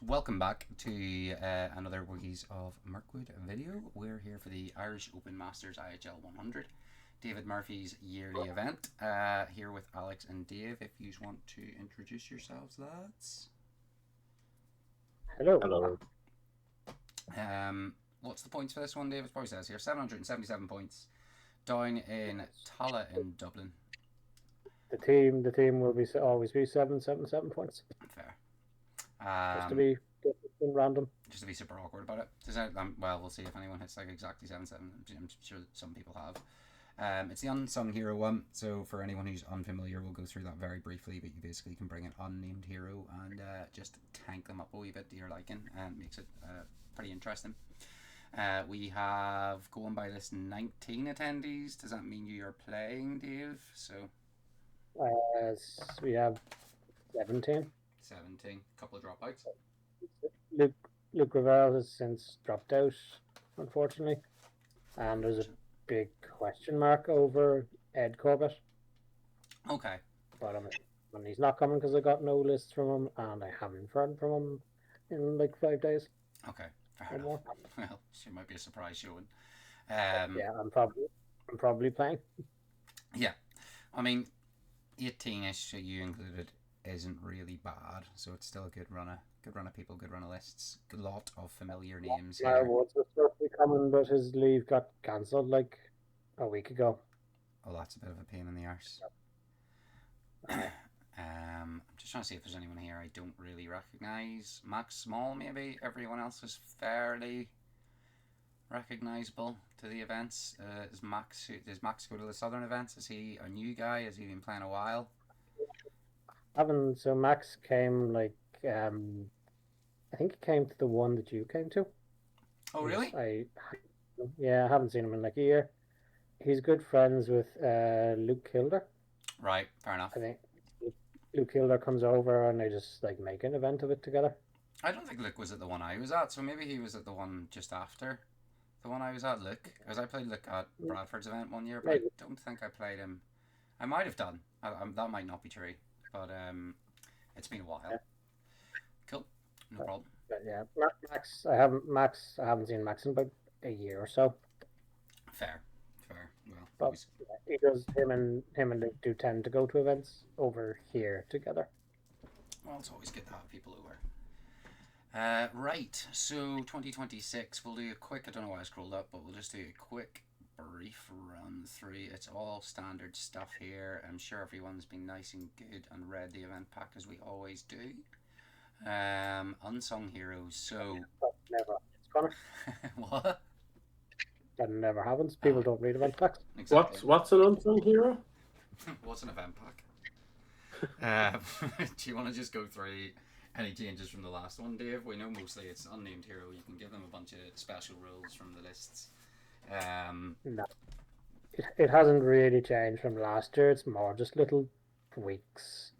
Welcome back to another Wiggies of Mirkwood video. We're here for the Irish Open Masters IHL 100, David Murphy's yearly event. Here with Alex and Dave. If you want to introduce yourselves, lads. Hello. Hello. What's the points for this one, David? Probably says here 777 points, down in Tala in Dublin. The team will always be 777 points. Fair. Just to be random. Just to be super awkward about it. Well, we'll see if anyone hits like exactly 7-7. I'm sure some people have. It's the Unsung Hero one, so for anyone who's unfamiliar, we'll go through that very briefly, but you basically can bring an unnamed hero and just tank them up a wee bit to your liking, and makes it pretty interesting. We have, going by this, 19 attendees. Does that mean you are playing, Dave? So we have 17. 17. Couple of dropouts. Luke Ravel has since dropped out, unfortunately, and there's a big question mark over Ed Corbett. Okay. But and he's not coming because I got no lists from him, and I haven't heard from him in like 5 days. Okay, fair enough. Well, she might be a surprise showing. Yeah, I'm probably playing. Yeah, I mean, 18ish, you included, isn't really bad, so it's still a good run of people, good run of lists, good lot of familiar names here. Woods was supposed to be coming, but his leave got cancelled like a week ago. Oh, that's a bit of a pain in the arse. I'm just trying to see if there's anyone here I don't really recognise. Max Small, maybe. Everyone else is fairly recognisable to the events. Does Max go to the Southern events? Is he a new guy? Has he been playing a while? So Max came like I think he came to the one that you came to. Oh, really? I haven't seen him in like a year. He's good friends with Luke Kilder. Right, fair enough. I think Luke Kilder comes over and they just like make an event of it together. I don't think Luke was at the one I was at, so maybe he was at the one just after the one I was at, Luke. Because I played Luke at Bradford's event one year, but maybe. I don't think I played him. I might have done. That might not be true, but it's been a while. Yeah. Cool, no problem. But yeah, Max. I haven't seen Max in about a year or so. Fair. Well, but he does. Him and Luke do tend to go to events over here together. Well, it's always good to have people over. Right, so 2026, we'll do a quick, I don't know why I scrolled up, but we'll just do a quick, brief run through. It's all standard stuff here. I'm sure everyone's been nice and good and read the event pack as we always do. Unsung Heroes, so... Never. It's gonna. What? That never happens. People don't read event packs. Exactly. What's an unsung hero? What's an event pack? Do you want to just go through any changes from the last one, Dave? We know mostly it's unnamed hero. You can give them a bunch of special rules from the lists. No, it hasn't really changed from last year. It's more just little tweaks.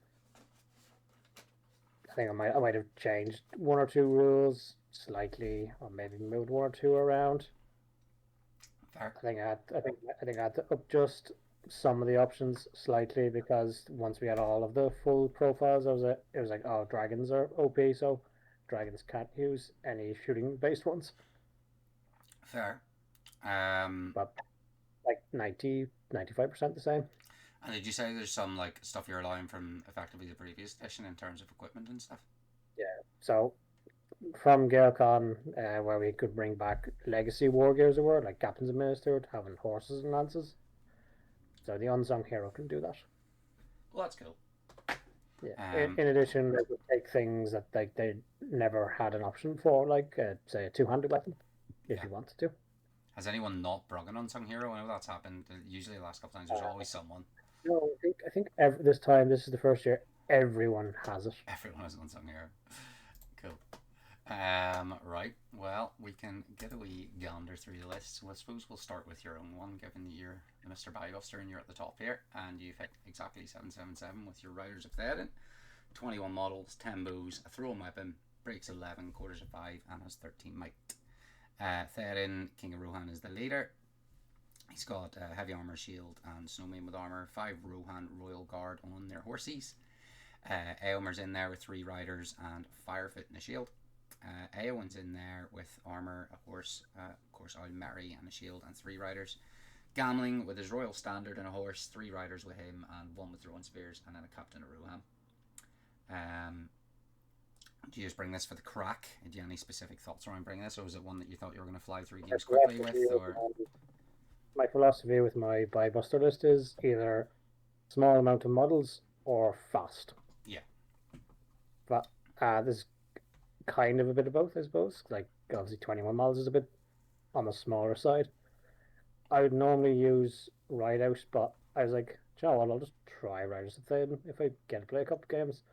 I think I might have changed 1 or 2 rules slightly, or maybe moved 1 or 2 around. Fair. I think I had to adjust some of the options slightly because once we had all of the full profiles, it was like, oh, dragons are OP, so dragons can't use any shooting based ones. Fair. But like 95% the same. And did you say there's some like stuff you're allowing from effectively the previous edition in terms of equipment and stuff? Yeah. So from GaelCon, where we could bring back legacy war gears, like captains administered, having horses and lances. So the Unsung Hero can do that. Well, that's cool. Yeah. In addition, they would take things that like they never had an option for, like say a 2-handed weapon, if you wanted to. Has anyone not brought an Unsung Hero? I know that's happened. Usually the last couple times there's always someone. No, I think this is the first year everyone has it. Everyone has an Unsung Hero. Cool. Right. Well, we can get a wee gander through the list. So I suppose we'll start with your own one, given that you're the Mr. Bybuster and you're at the top here, and you've hit exactly 777 with your Riders of Theoden. 21 models, 10 bows, a thrown weapon, breaks 11, quarters of 5, and has 13 might. Theoden, King of Rohan, is the leader. He's got heavy armor, shield, and snowman with armor. 5 Rohan Royal Guard on their horses. Aylmer's in there with 3 riders and Firefoot and a shield. Eowyn's in there with armor, a horse, of course, I'll marry and a shield and 3 riders. Gamling with his royal standard and a horse, 3 riders with him and 1 with throwing spears, and then a captain of Ruham. Do you just bring this for the crack? Do you have any specific thoughts around bringing this, or was it one that you thought you were going to fly through games quickly with? Or my philosophy with my buy buster list is either small amount of models or fast. Yeah. But there's kind of a bit of both, I suppose. Like obviously 21 models is a bit on the smaller side. I would normally use Ride Out, but I was like, you know what, I'll just try Riders of Thaden. If I get to play a couple games,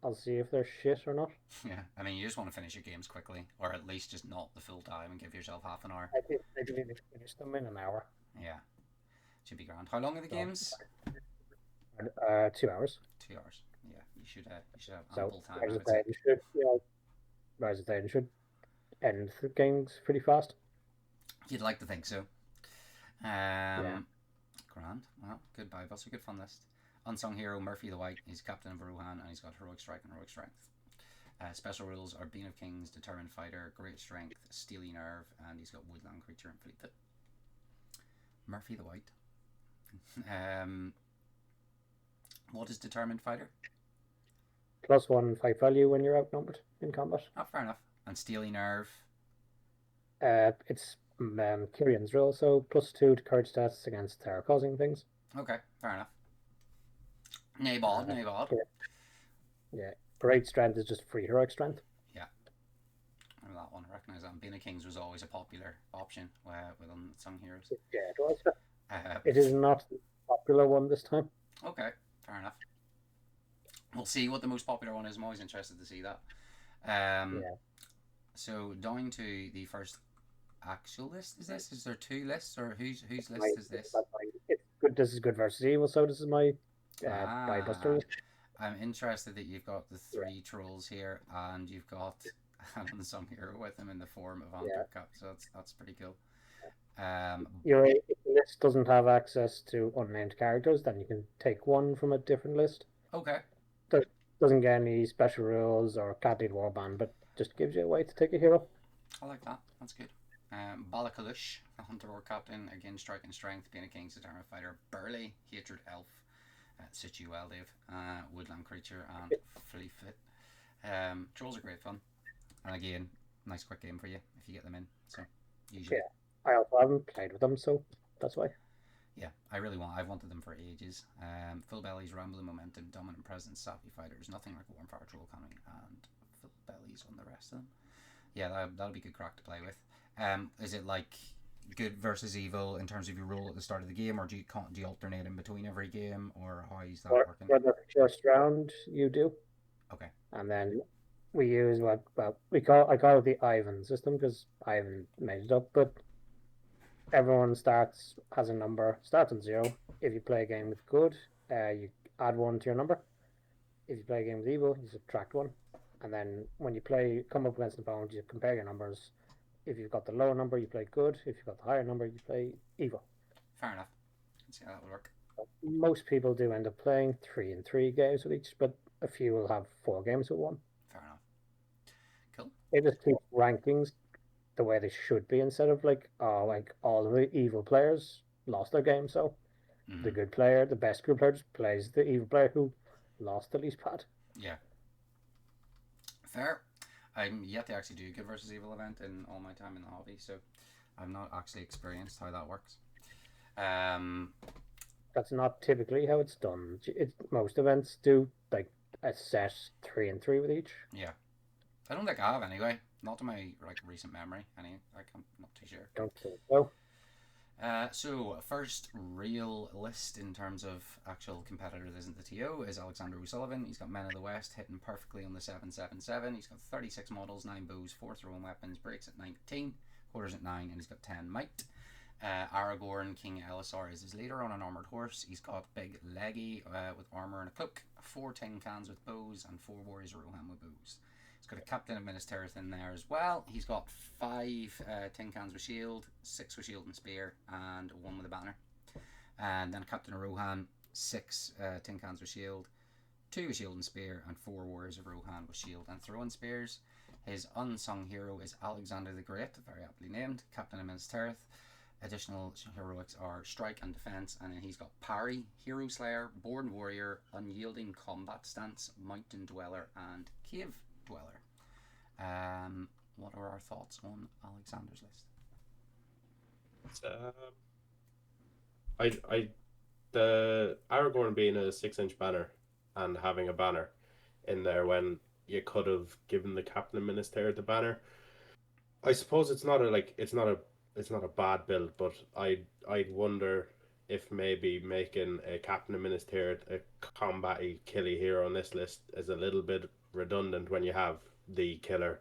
I'll see if they're shit or not. Yeah, I mean, you just want to finish your games quickly, or at least just not the full time and give yourself half an hour. I did finish them in an hour. Yeah, should be grand. How long are the games? 2 hours. 2 hours. Yeah, you should have ample time. Rise of Thaden should end the games pretty fast. You'd like to think so. Yeah. Grand. Well, good buy. That's a good fun list. Unsung hero Murphy the White. He's captain of Rohan and he's got heroic strike and heroic strength. Special rules are Bean of Kings, Determined Fighter, Great Strength, Steely Nerve, and he's got Woodland Creature and Fleet Foot. Murphy the White. What is Determined Fighter? +1 fight value when you're outnumbered in combat. Oh, fair enough. And Steely Nerve? It's Kyrion's rule, so +2 to courage stats against terror causing things. Okay, fair enough. Nabob. Yeah. Great strength is just free heroic strength. Yeah. I know that one. I recognise that. Bean of Kings was always a popular option with Unsung Heroes. Yeah, it was. It is not the popular one this time. Okay, fair enough. We'll see what the most popular one is. I'm always interested to see that. Yeah. So down to the first actual list. Is there 2 lists, or whose list is this? It's good. This is good versus evil. So this is my buy buster list. I'm interested that you've got the 3 trolls here, and you've got an unsung hero with them in the form of Hunter Cup. So that's pretty cool. If the list doesn't have access to unnamed characters, then you can take one from a different list. Okay. Doesn't get any special rules or can't need warband, but just gives you a way to take a hero. I like that. That's good. Balakalush, the Hunter or Captain, again strike and strength, being a King's Determined Fighter. Burley, Hatred Elf, suits you well, Dave. Woodland Creature and Fleet Foot. Trolls are great fun, and again, nice quick game for you if you get them in. So usually, I also haven't played with them, so that's why. Yeah, I've wanted them for ages. Full bellies, rambling momentum, dominant presence, sappy fighters, nothing like warm fire troll coming, and full bellies on the rest of them. Yeah, that'll be good crack to play with. Is it like good versus evil in terms of your role at the start of the game, or do you alternate in between every game, or how is that working? For the first round, you do. Okay. And then we use I call it the Ivan system because Ivan made it up, but everyone has a number, starts on 0. If you play a game with good, you add 1 to your number. If you play a game with evil, you subtract 1. And then when you come up against an opponent, you compare your numbers. If you've got the lower number, you play good. If you've got the higher number, you play evil. Fair enough. Let's see how that would work. Most people do end up playing 3 and 3 games with each, but a few will have 4 games with one. Fair enough. Cool. It just keeps rankings the way they should be, instead of like all of the evil players lost their game, so the good player, the best good player, just plays the evil player who lost the least bad. Yeah. Fair. I'm yet to actually do a good versus evil event in all my time in the hobby, so I've not actually experienced how that works. That's not typically how it's done. Most events do like a set 3 and 3 with each. Yeah. I don't think I have anyway. Not to my recent memory. I'm not too sure. Don't think so. So first real list in terms of actual competitor that isn't the TO is Alexander O'Sullivan. He's got Men of the West hitting perfectly on the 777. He's got 36 models, 9 bows, 4 throwing weapons, breaks at 19, quarters at 9, and he's got 10 might. Aragorn, King Elisar, is his leader on an armoured horse. He's got big leggy with armour and a cloak, 4 tin cans with bows, and 4 warriors of Rohan with bows. He's got a captain of Minas Tirith in there as well. He's got 5 tin cans with shield, 6 with shield and spear, and 1 with a banner. And then a captain of Rohan, 6 tin cans with shield, 2 with shield and spear, and 4 warriors of Rohan with shield and throwing spears. His unsung hero is Alexander the Great, very aptly named, Captain of Minas Tirith. Additional heroics are strike and defense, and then he's got parry, hero slayer, born warrior, unyielding combat stance, mountain dweller, and cave dweller. What are our thoughts on Alexander's list? The Aragorn being a 6-inch banner and having a banner in there when you could have given the Captain of Minas Tirith the banner. I suppose it's not a bad build, but I'd wonder if maybe making a Captain of Minas Tirith a combat-y killy hero on this list is a little bit redundant when you have the killer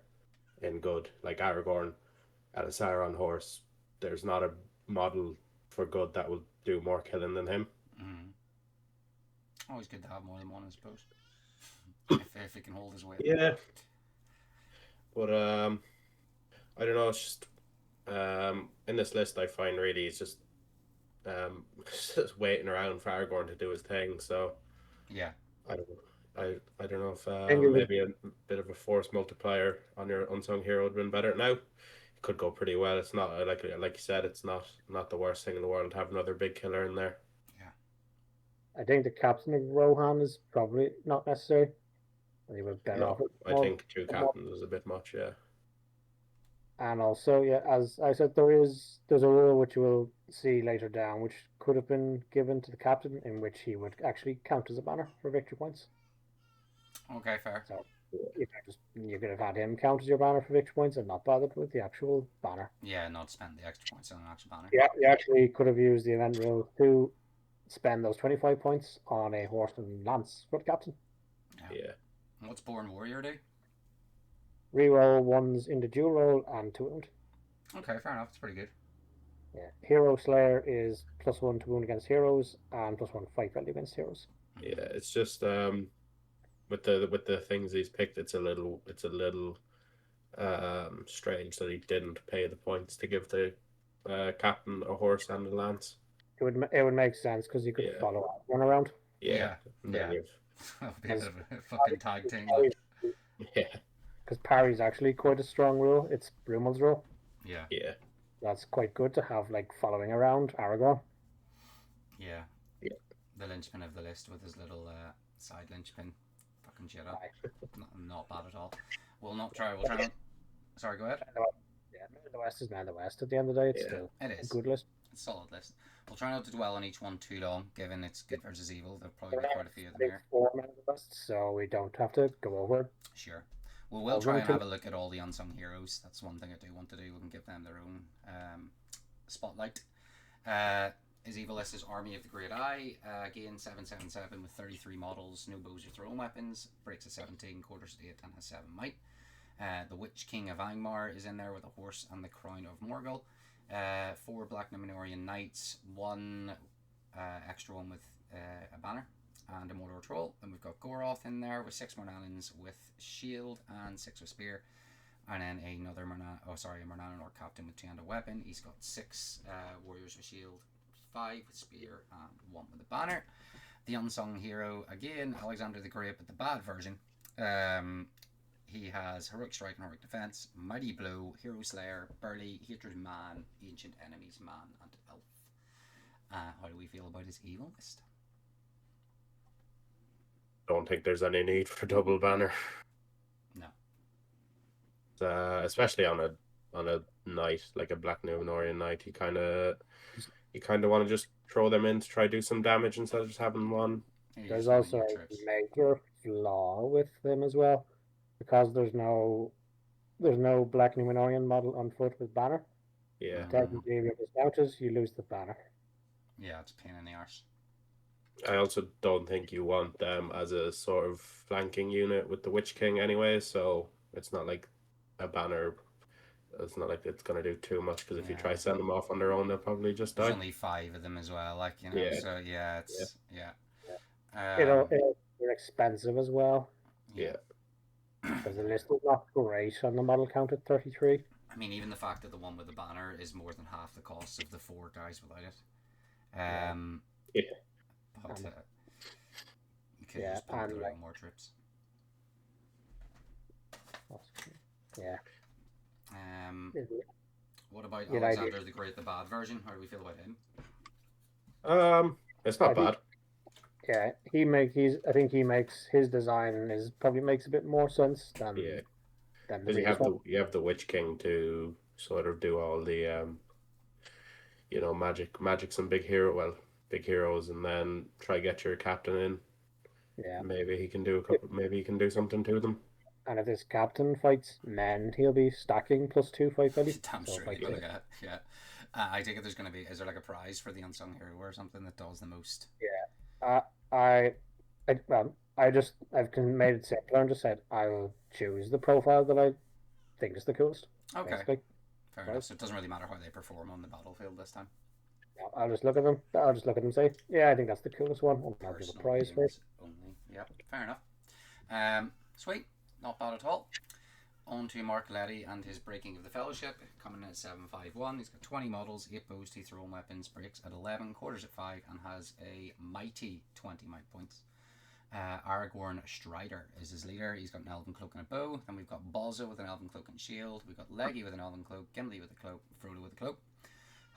in good, like Aragorn at a Sauron horse. There's not a model for good that will do more killing than him. Always good to have more than one, I suppose. if he can hold his weight. Yeah. But I don't know, it's just in this list I find really it's just waiting around for Aragorn to do his thing, so yeah. I don't know if maybe a bit of a force multiplier on your unsung hero would have been better. Now it could go pretty well. It's not like you said, it's not the worst thing in the world to have another big killer in there. Yeah. I think the captain of Rohan is probably not necessary. They were better off. I think 2 captains is a bit much, yeah. And also, yeah, as I said, there's a rule which we'll see later down, which could have been given to the captain, in which he would actually count as a banner for victory points. Okay, fair. So you could have had him count as your banner for victory points and not bothered with the actual banner. Yeah, not spend the extra points on an actual banner. Yeah, you actually could have used the event rule to spend those 25 points on a horse and lance for the captain. Yeah. What's Born Warrior do? Reroll ones in the dual roll and 2 wound. Okay, fair enough. It's pretty good. Yeah. Hero Slayer is +1 to wound against heroes and +1 fight value against heroes. Yeah, it's just with the things he's picked, it's a little strange that he didn't pay the points to give the captain a horse and a lance. It would make sense because you could follow one around. Yeah. That would be a bit of a fucking tag team. Yeah. Because parry's actually quite a strong rule. It's Brumal's rule. Yeah. Yeah. That's quite good to have, like, following around Aragorn. Yeah. The linchpin of the list with his little side linchpin. Fucking shit up. Not bad at all. We'll try not... Sorry, go ahead. Yeah, the West is Man the West at the end of the day. It's still a good list. It's a solid list. We'll try not to dwell on each one too long, given it's good versus evil. There'll probably be quite a few of them here. 4 Men of the West, so we don't have to go over it. Sure. Well, we'll try and have a look at all the unsung heroes. That's one thing I do want to do. We can give them their own spotlight. His evil list is Army of the Great Eye. Again, 777 with 33 models, no bows or thrown weapons. Breaks at 17, quarters at 8, and has 7 might. The Witch King of Angmar is in there with a horse and the crown of Morgul. 4 Black Numenorean Knights, 1 extra one with a banner and a Mordor Troll. And we've got Goroth in there with 6 Mornannons with shield and 6 with spear. And then another a Mornannon or captain with 2-handed weapon. He's got 6 warriors with shield, 5 with spear, and 1 with a banner. The unsung hero, again, Alexander the Great, but the bad version. He has Heroic Strike and Heroic Defense, Mighty Blow, Hero Slayer, Burly, Hatred Man, Ancient Enemies Man, and Elf. How do we feel about his evil list? Don't think there's any need for double banner. No. Especially on a knight, like a Black Numenorean knight, you kind of want to just throw them in to try to do some damage instead of just having one. There's also a major flaw with them as well, because there's no Black Numenorean model on foot with banner. Yeah. Technically, if it's mounted, you lose the banner. Yeah, it's a pain in the arse. I also don't think you want them as a sort of flanking unit with the Witch King anyway, so it's not like a banner. It's not like it's going to do too much, because if you try to send them off on their own, they'll probably just die. There's only 5 of them as well, like, you know, so it's... They're expensive as well. Yeah. Because the list is not great on the model count at 33. I mean, even the fact that the one with the banner is more than half the cost of the 4 guys without it. But you could just put more trips. Yeah. What about Good idea. Alexander the Great, the bad version? How do we feel about him? It's not bad. Yeah, I think he makes his design is probably makes a bit more sense than the Because previous one. you have the Witch King to sort of do all the magic some big heroes, and then try get your captain in. Yeah. Maybe he can do a couple. Maybe he can do something to them. And if this captain fights men, he'll be stacking +2 fight value. Damn So straight like, he will, yeah. I think there's going to be. Is there like a prize for the unsung hero or something that does the most? yeah, I've made it simpler and just said I'll choose the profile that I think is the coolest. Okay, Basically, fair enough. So it doesn't really matter how they perform on the battlefield this time. I'll just look at them. I'll just look at them and say, yeah, I think that's the coolest one, and I'll give a Personal prize for it. opinions only. Yep, fair enough. Sweet, not bad at all. On to Mark Letty and his Breaking of the Fellowship, coming in at 751. He's got 20 models, 8 bows, 2 thrown weapons, breaks at 11, quarters at 5, and has a mighty 20 might points. Aragorn Strider is his leader. He's got an elven cloak and a bow. Then we've got Bozza with an elven cloak and shield. We've got Leggy with an elven cloak, Gimli with a cloak, Frodo with a cloak.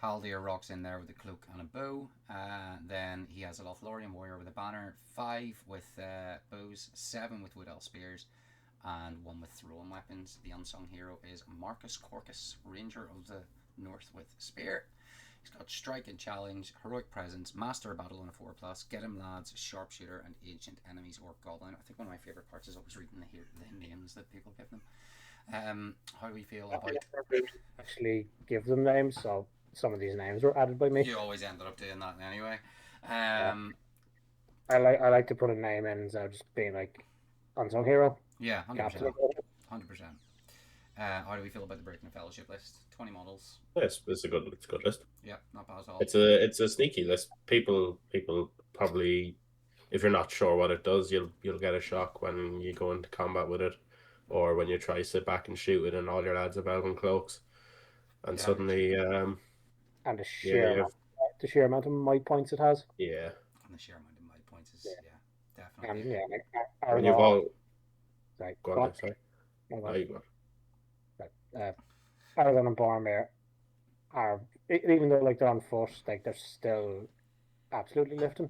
Haldir rocks in there with a cloak and a bow. Then he has a Lothlorien warrior with a banner, 5 with bows, 7 with wood elf spears, and 1 with thrown weapons. The unsung hero is Marcus Corcus, Ranger of the North with spear. He's got Strike and Challenge, Heroic Presence, Master of Battle on a 4+, Get Him Lads, Sharpshooter, and Ancient Enemies Orc Goblin. I think one of my favourite parts is always reading the names that people give them. How do we feel about... Actually give them names, so some of these names were added by me. You always ended up doing that anyway. I like to put a name in instead of just being like unsung hero. Yeah, 100%. 100%. How do we feel about the Breaking of Fellowship list? 20 models. Yes, it's a good list. Yeah, not bad at all. It's a sneaky list. People probably, if you're not sure what it does, you'll get a shock when you go into combat with it, or when you try to sit back and shoot it, and all your lads have elven cloaks, and suddenly and the sheer amount of might points it has. Yeah. And the sheer amount of might points is definitely. And yeah, like when you've all sorry, go on. Sorry. No, you go. Aragorn and Boromir are, even though like they're on foot, like they're still absolutely lifting.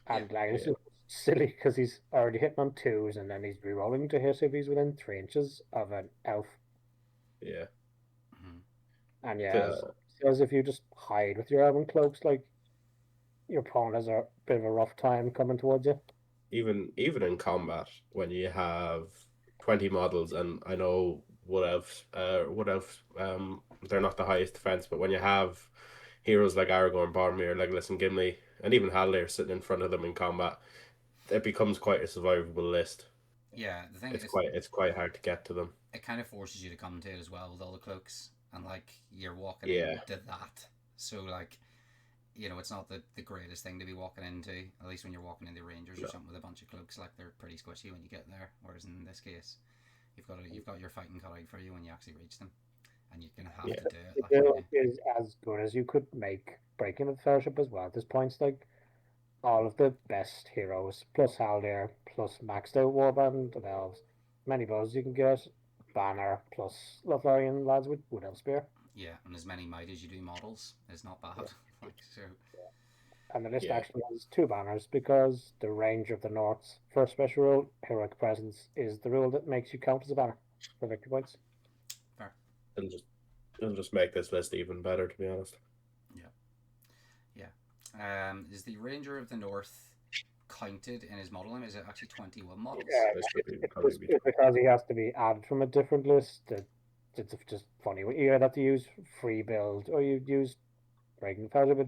And it's silly because he's already hitting on 2s, and then he's re-rolling to hit if he's within 3 inches of an elf. Yeah. And as if you just hide with your elven cloaks, like your opponent has a bit of a rough time coming towards you. Even in combat, when you have 20 models, and I know Wood Elves, they're not the highest defense, but when you have heroes like Aragorn, Boromir, Legolas, and Gimli, and even Haldir sitting in front of them in combat, it becomes quite a survivable list. Yeah, the thing it's quite hard to get to them. It kind of forces you to come to it as well with all the cloaks, and like you're walking into that. So like, you know, it's not the greatest thing to be walking into. At least when you're walking into Rangers or something with a bunch of cloaks, like they're pretty squishy when you get there. Whereas in this case, you've got your fighting cut out for you when you actually reach them, and you're gonna have to do it. Like, it is as good as you could make Breaking of the Fellowship as well. At this point, like all of the best heroes, plus Haldir, plus maxed out Warband of Elves, many bows you can get, Banner, plus Lothlorien lads with Wood Elf Spear. Yeah, and as many might as you do models is not bad. And the list actually has 2 banners because the Range of the North's first special rule, Heroic Presence, is the rule that makes you count as a banner for victory points. Fair. It'll just make this list even better, to be honest. Yeah. Is the Ranger of the North counted in his model name? Is it actually 21 models? Yeah, it's because he has to be added from a different list. It's just funny. You either have to use free build or you use Breaking the Fellowship, but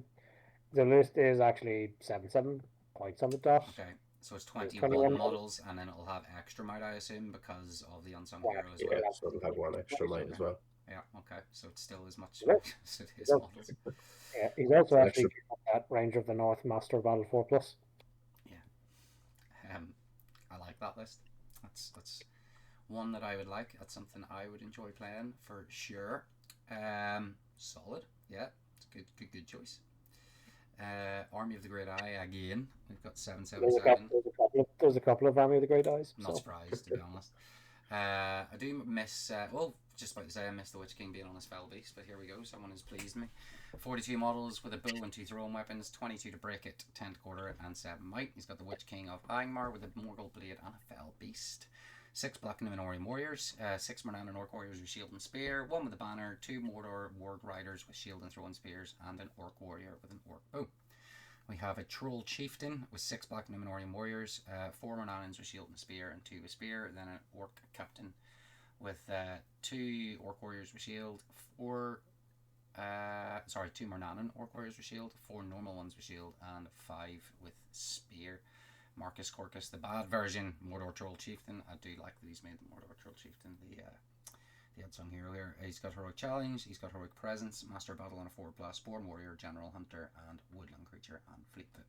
the list is actually 7 points on the dot. Okay, so it's 21 models, and then it'll have extra might, I assume, because of the unsung hero as well. Yeah, so it'll have 1 extra might as well. Yeah, okay, so it's still as much as it is models. Yeah, he's also actually that Range of the North Master of Battle 4+. Yeah, I like that list. That's one that I would like. That's something I would enjoy playing for sure. Solid, yeah, it's a good choice. Army of the Great Eye again. We've got 777. There's a couple of Army of the Great Eyes. I'm not surprised, to be honest. I do miss, just about to say I miss the Witch King being on his Fell Beast, but here we go. Someone has pleased me. 42 models with a bow and 2 throwing weapons, 22 to break it, 10 to quarter it, and 7 might. He's got the Witch King of Angmar with a Morgul Blade and a Fell Beast. 6 Black Numenorian Warriors, 6 Mornan and Orc Warriors with Shield and Spear, 1 with a banner, 2 Mordor Warg Riders with Shield and Throwing Spears, and an Orc Warrior with an Orc Bow. We have a Troll Chieftain with 6 Black Numenorian Warriors, 4 Mornannons with Shield and Spear, and 2 with Spear, then an Orc Captain with 2 Orc Warriors with Shield, 2 Mornannon Orc Warriors with Shield, 4 normal ones with Shield, and 5 with Spear. Marcus Corcus, the bad version, Mordor Troll Chieftain. I do like that he's made the Mordor Troll Chieftain the Unsung hero here. He's got Heroic Challenge, he's got Heroic Presence, Master Battle on a 4+, Born Warrior, General Hunter, and Woodland Creature, and Fleet Foot.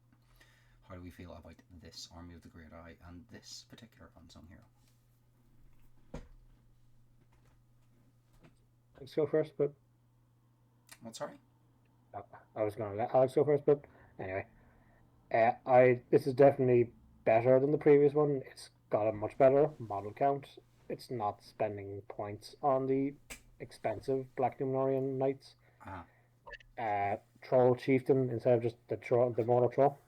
How do we feel about this Army of the Great Eye and this particular Unsung hero? Let's go first, but What, sorry? I was going to let Alex go first, but anyway. This is definitely better than the previous one. It's got a much better model count. It's not spending points on the expensive Black Numenorian Knights. Troll Chieftain instead of just the Mordor Troll.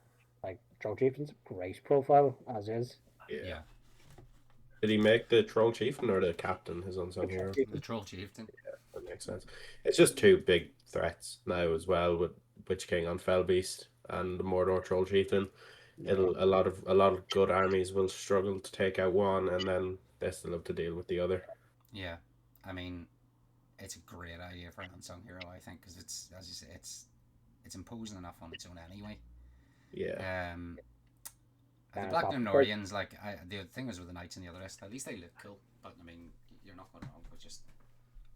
Like, Troll Chieftain's a great profile, as is. Yeah. Did he make the Troll Chieftain or the Captain his Unsung hero? The Troll Chieftain. Yeah, that makes sense. It's just 2 big threats now as well, with Witch King on Fell Beast and the Mordor Troll Chieftain. A lot of good armies will struggle to take out one, and then they still have to deal with the other. Yeah, I mean, it's a great idea for an Unsung hero, I think, because it's, as you say, it's imposing enough on its own anyway. Yeah. The Black Numenorians, like, the thing is with the Knights and the other list, at least they look cool, but I mean, you're not going wrong with just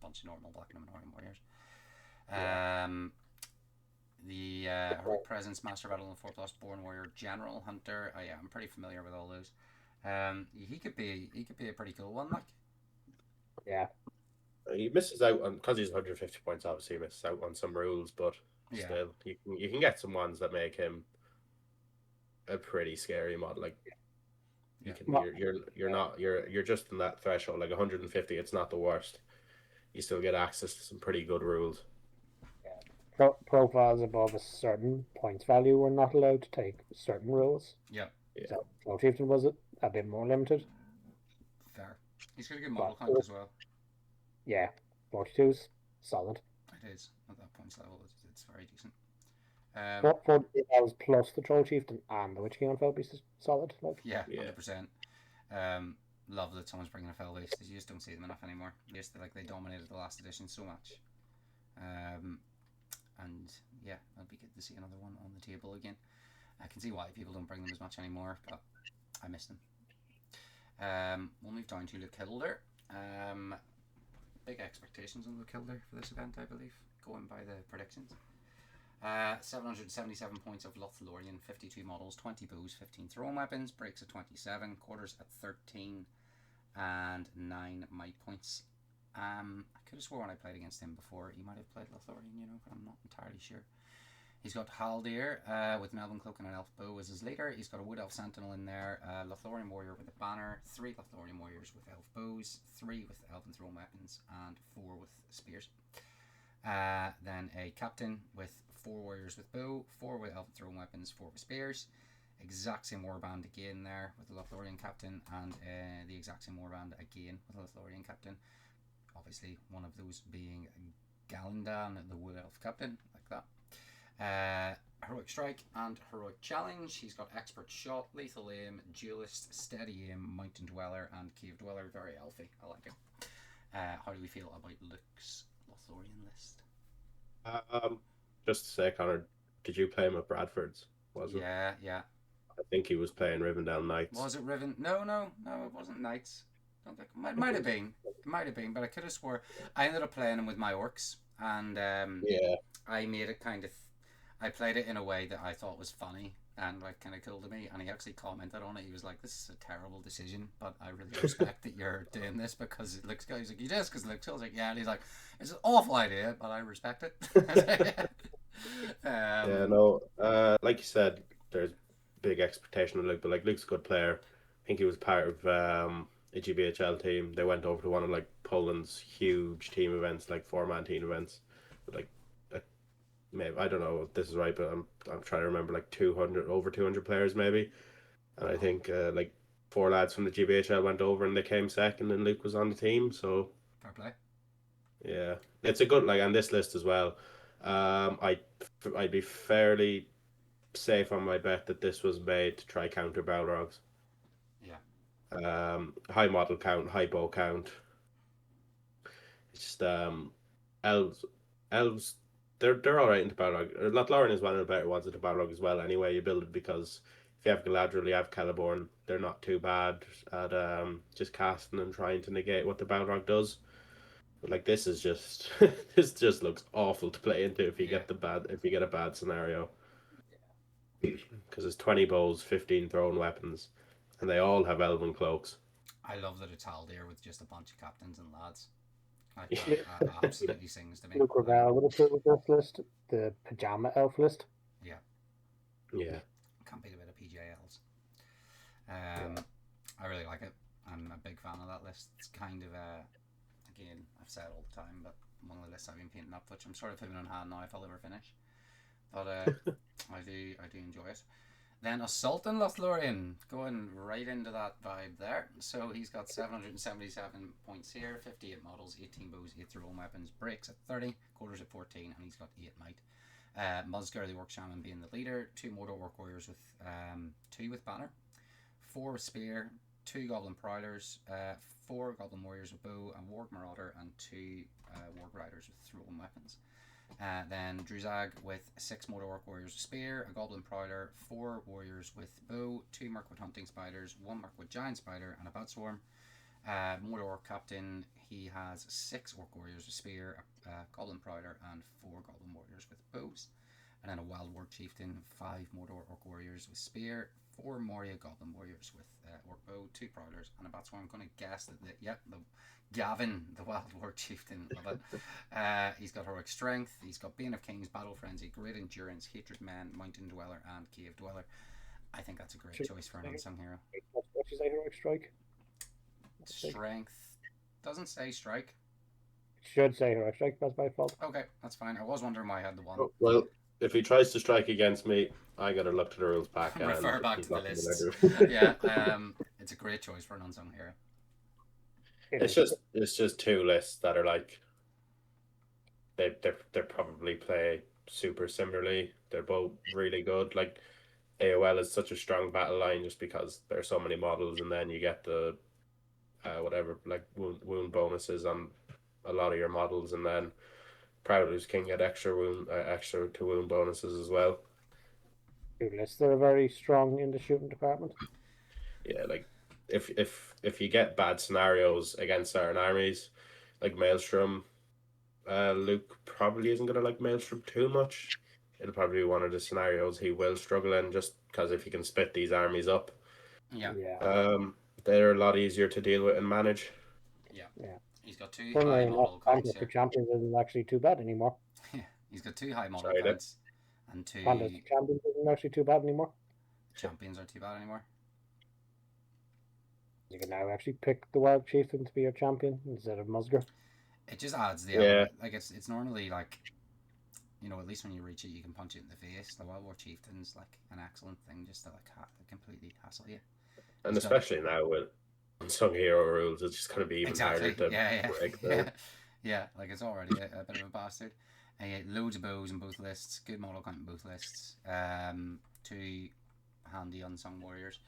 a bunch of normal Black Numenorian warriors. The Heroic Presence, Master Battle on 4+, Born Warrior, General Hunter. I'm pretty familiar with all those. He could be a pretty cool one, like. Yeah. He misses out on, because he's 150 points. Obviously, he misses out on some rules, but still, you can get some ones that make him a pretty scary mod. Like, you're just in that threshold, like 150. It's not the worst. You still get access to some pretty good rules. Profiles above a certain points value were not allowed to take certain rules. Yeah. So Troll Chieftain was a bit more limited. Fair. He's got a good model count as well. Yeah, 42's solid. It is at that points level. It's very decent. 40 hours plus the Troll Chieftain and the Witch King on Fell Beast is solid. Like. Yeah, 100%. Love that someone's bringing a Fell Beast. You just don't see them enough anymore. They dominated the last edition so much. And yeah, it'd be good to see another one on the table again. I can see why people don't bring them as much anymore, but I miss them. We'll move down to Luke Hilder. Big expectations on Luke Hilder for this event, I believe, going by the predictions. 777 points of Lothlorien, 52 models, 20 bows, 15 throwing weapons, breaks at 27, quarters at 13, and 9 might points. I could have sworn I played against him before. He might have played Lothlorien, but I'm not entirely sure. He's got Haldir with an Elven Cloak and an Elf Bow as his leader. He's got a Wood Elf Sentinel in there, Lothlorien Warrior with a banner, 3 Lothlorien Warriors with Elf Bows, 3 with Elven Thrown Weapons, and 4 with Spears. Then a Captain with 4 Warriors with Bow, 4 with Elven Thrown Weapons, 4 with Spears. Exact same warband again there with the Lothlorien Captain, and the exact same warband again with the Lothlorien Captain. Obviously, one of those being Galandan, the Wood Elf Captain, like that. Heroic Strike and Heroic Challenge. He's got Expert Shot, Lethal Aim, Duelist, Steady Aim, Mountain Dweller, and Cave Dweller. Very elfy. I like it. How do we feel about Luke's Lothlorien list? Just to say, Connor, did you play him at Bradford's? Was it? Yeah. I think he was playing Rivendell Knights. Was it Riven? No, it wasn't Knights. Don't think. Might have been. It might have been, but I could have swore. I ended up playing him with my orcs, and I made it kind of. I played it in a way that I thought was funny and like kind of cool to me, and he actually commented on it. He was like, "This is a terrible decision, but I really respect that you're doing this because it looks good." He's like, "You just because it looks cool." I was like, "Yeah," and he's like, "It's an awful idea, but I respect it." Like you said, there's big expectation of Luke, but like Luke's a good player. I think he was part of a GBHL team. They went over to one of like Poland's huge team events, like 4-man team events, with like maybe I don't know if this is right, but I'm trying to remember like 200 over 200 players maybe, and I think like 4 lads from the GBHL went over and they came second, and Luke was on the team. So Fair play. yeah, it's a good like on this list as well. I'd be fairly safe on my bet that this was made to try counter Balrogs. Yeah. High model count, high bow count. It's just elves. They're all right into Balrog. Lauren is one of the better ones into Balrog as well. Anyway, you build it because if you have Galadriel, you have Celeborn. They're not too bad at just casting and trying to negate what the Balrog does. But like this is just this just looks awful to play into if you get a bad scenario. Because it's 20 bows, 15 thrown weapons, and they all have elven cloaks. I love that it's Haldir with just a bunch of captains and lads. Like, that absolutely sings to me. Luke Ravel would approve of this list, the pajama elf list. Yeah. Can't beat a bit of PJLs. I really like it. I'm a big fan of that list. It's kind of again, I've said all the time, but one of the lists I've been painting up, which I'm sort of putting on hand now if I'll ever finish. But I do enjoy it. Then Assault and Lothlorien, going right into that vibe there. So he's got 777 points here, 58 models, 18 bows, 8 thrown weapons, breaks at 30, quarters at 14, and he's got 8 might. Musgar, the Orc Shaman, being the leader, 2 Mordor Orc Warriors with 2 with Banner, 4 with Spear, 2 Goblin Prowlers, 4 Goblin Warriors with Bow, and Warg Marauder, and 2 Warg Riders with thrown weapons. Then Druzag with 6 Mordor Orc Warriors with Spear, a Goblin Prowler, 4 Warriors with Bow, 2 Mirkwood Hunting Spiders, 1 Mirkwood Giant Spider, and a Bat Swarm. Mordor Orc Captain, he has 6 Orc Warriors with Spear, a Goblin Prowler, and 4 Goblin Warriors with Bows. And then a Wild Warg Chieftain, 5 Mordor Orc Warriors with Spear, 4 Moria Goblin Warriors with Orc Bow, 2 Prowlers, and a Bat Swarm. I'm going to guess that the Gavin, the Wild Warg Chieftain, love it. He's got Heroic Strength, he's got Bane of Kings, Battle Frenzy, Great Endurance, Hatred Man, Mountain Dweller, and Cave Dweller. I think that's a great choice for an unsung hero. What did you say, Heroic Strike? Strength. Doesn't say Strike. Should say Heroic Strike, that's my fault. Okay, that's fine. I was wondering why I had the one. Oh, well, if he tries to strike against me, I gotta look to the rules back and refer back to the list. Yeah, it's a great choice for an unsung hero. It's just 2 lists that are like they probably play super similarly. They're both really good. Like AOL is such a strong battle line just because there's so many models, and then you get the whatever like wound bonuses on a lot of your models, and then Prowlers can get extra to wound bonuses as well. 2 lists that are very strong in the shooting department. Yeah, like if you get bad scenarios against certain armies, like Maelstrom, Luke probably isn't going to like Maelstrom too much. It'll probably be one of the scenarios he will struggle in, just because if he can split these armies up, they're a lot easier to deal with and manage. Yeah. He's got 2 Funnily high enough, model counts for champions isn't actually too bad anymore. Yeah, he's got 2 high model counts and 2 Contest for champions isn't actually too bad anymore. Champions are too bad anymore. You can now actually pick the Wild Chieftain to be your champion instead of Musgar. It just adds the element. Like it's normally like, you know, at least when you reach it, you can punch it in the face. The Wild War Chieftain's like an excellent thing just to like completely hassle you. And especially now with unsung hero rules, it's just going to be even harder to break them. Yeah, like it's already a bit of a bastard. Loads of bows in both lists, good model count in both lists. 2 handy unsung warriors.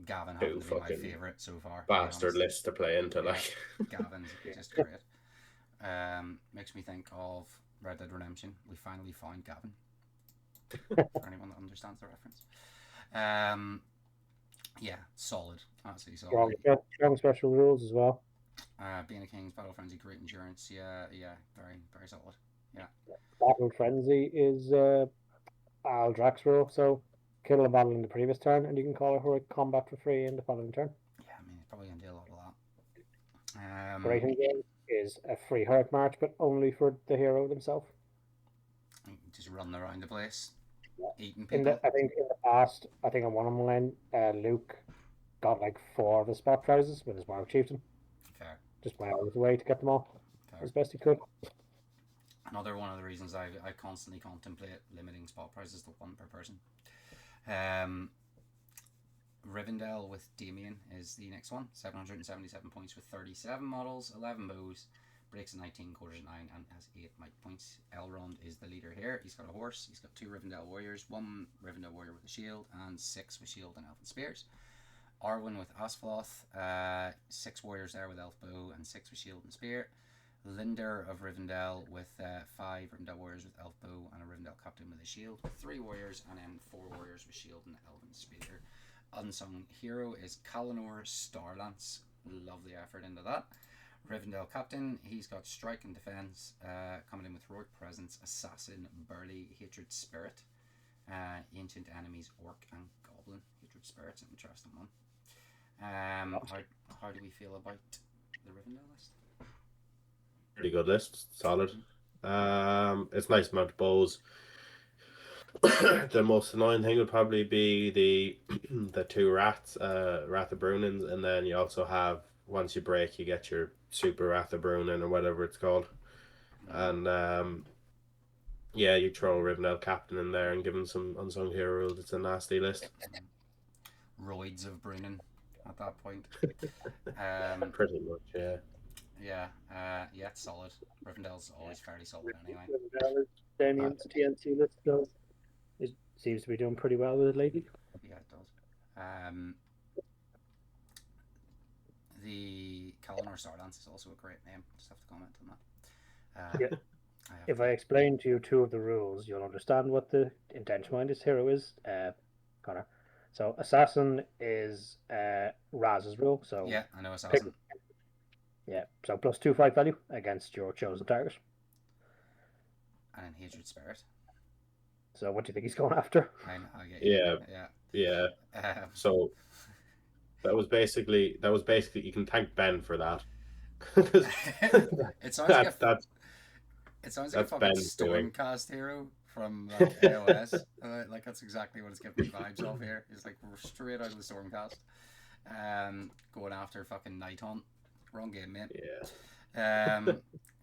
Gavin happens to be my favourite so far. Bastard list to play into, like. Gavin's just great. Makes me think of Red Dead Redemption. We finally found Gavin. For anyone that understands the reference. Yeah, solid. Absolutely solid. Strong special rules as well. Being a King's Battle Frenzy, Great Endurance. Yeah, very, very solid. Yeah. Battle Frenzy is Aldrax rule, so kill a battle in the previous turn, and you can call a heroic combat for free in the following turn. Yeah, I mean, it's probably going to do a lot of that. Great Endurance is a free heroic march, but only for the hero themselves. Just run around the place, eating people. I think in the past, I think on one of them, Luke got like 4 of the spot prizes with his Mario Chieftain. Fair. Just went out of his way to get them all Fair. as best he could. Another one of the reasons I constantly contemplate limiting spot prizes to 1 per person. Rivendell with Damien is the next one. 777 points with 37 models, 11 bows, breaks at 19, quarters at 9, and has 8 might points. Elrond is the leader here. He's got a horse. He's got 2 Rivendell warriors, 1 Rivendell warrior with a shield, and 6 with shield and elven spears. Arwen with Asfaloth, 6 warriors there with elf bow, and 6 with shield and spear. Linder of Rivendell with 5 Rivendell warriors with elf bow and a Rivendell captain with a shield, 3 warriors, and then 4 warriors with shield and elven spear. Unsung hero is Kalinor Starlance. Lovely effort into that. Rivendell captain, he's got strike and defense, coming in with heroic presence, assassin, burly, hatred spirit, ancient enemies, orc and goblin. Hatred spirit's an interesting one. How do we feel about the Rivendell list? Pretty good list, solid. It's nice amount of bows. The most annoying thing would probably be the 2 rats, Wrath of Brunins, and then you also have, once you break, you get your super Wrath of Brunin or whatever it's called. And yeah, you throw a Rivendell captain in there and give him some unsung hero rules. It's a nasty list. Roids of Brunin at that point. Pretty much, yeah. Yeah, it's solid. Rivendell's always fairly solid anyway. Damien's TNT list though. It seems to be doing pretty well with it lately. Yeah, it does. The Kalinor Starlance is also a great name. Just have to comment on that. Yeah. If I explain to you 2 of the rules, you'll understand what the intention behind this hero is, Connor. So Assassin is Raz's rule. So yeah, I know Assassin. So +2 fight value against your chosen target. And then Hatred Spirit. So what do you think he's going after? I get you. Yeah. So that was basically you can thank Ben for that. It sounds like a fucking Stormcast hero from like AOS. Like that's exactly what it's giving me vibes of here. It's like we're straight out of the Stormcast. Going after fucking Night Hunt. Wrong game, mate. Yeah.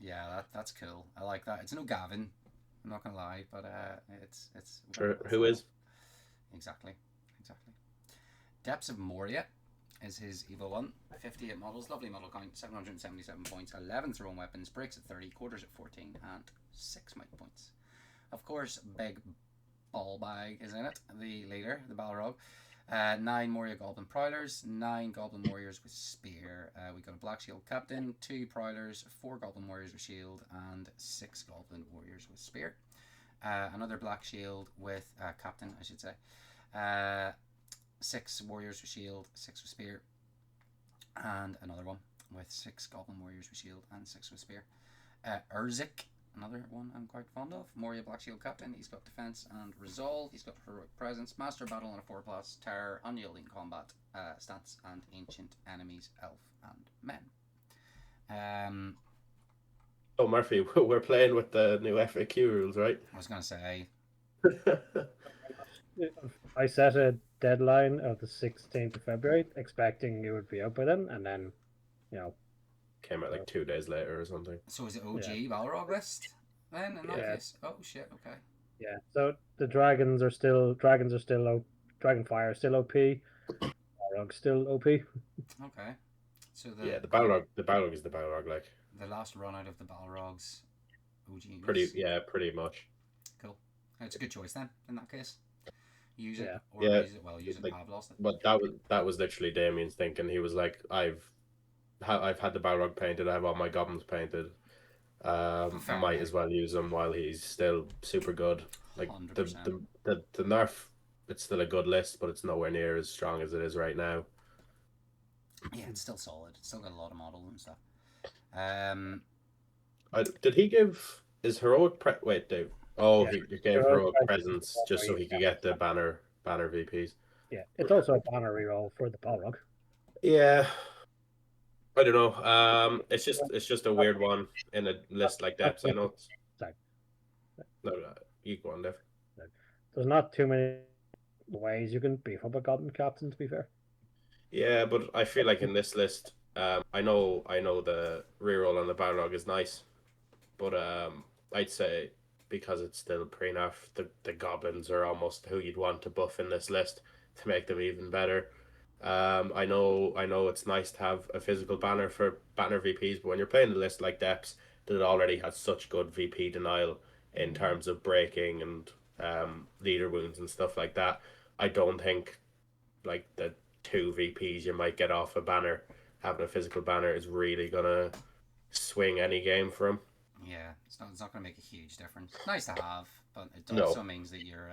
Yeah, that's cool. I like that. It's no Gavin. I'm not gonna lie, but it's Who is? Exactly. Depths of Moria is his Evo 1. 58 models, lovely model count, 777 points, 11 thrown weapons, breaks at 30, quarters at 14, and 6 might points. Of course, Big Ball Bag is in it, the leader, the Balrog. 9 Moria Goblin Prowlers, 9 Goblin Warriors with Spear. We got a Black Shield Captain, 2 Prowlers, 4 Goblin Warriors with Shield, and 6 Goblin Warriors with Spear. Another Black Shield with Captain, I should say. 6 Warriors with Shield, 6 with Spear. And another one with 6 Goblin Warriors with Shield and 6 with Spear. Urzik, another one I'm quite fond of. Moria Black Shield Captain. He's got defense and resolve. He's got heroic presence, master battle and a 4+ terror, unyielding combat stance, and ancient enemies, elf and men. Oh, Murphy, we're playing with the new FAQ rules, right? I was gonna say. I set a deadline of the 16th of February, expecting it would be out by then, and then, came out like 2 days later or something. So is it OG Balrog list then? In that case, oh shit, okay. Yeah. So the dragons are still Dragonfire is still OP. Balrog's still OP. Okay. So the Balrog is the Balrog, like the last run out of the Balrogs. OG. Pretty much. Cool. It's a good choice then. In that case, use it or use it. Well, use it. I've lost it. But that was literally Damien's thinking. He was like, I've had the Balrog painted. I have all my goblins painted. Might as well use him while he's still super good. Like 100%. the nerf, it's still a good list, but it's nowhere near as strong as it is right now. Yeah, it's still solid. It's still got a lot of models and stuff. Did he give his heroic wait, Dave? Oh, yeah. He gave heroic presence just so he could get the banner VPs. Yeah, it's also a banner reroll for the Balrog. Yeah, I don't know. It's just a weird one in a list like Depths. I know. Sorry. No, you go on, Dave. There's not too many ways you can beef up a Goblin Captain, to be fair. Yeah, but I feel like in this list, I know the reroll on the Balrog is nice, but I'd say because it's still pre-nerf, the goblins are almost who you'd want to buff in this list to make them even better. I know it's nice to have a physical banner for banner VPs, but when you're playing a list like Depths that already has such good VP denial in terms of breaking and leader wounds and stuff like that, I don't think like the two VPs you might get off a banner having a physical banner is really gonna swing any game for him. Yeah, it's not going to make a huge difference. It's nice to have, but it also No. means that your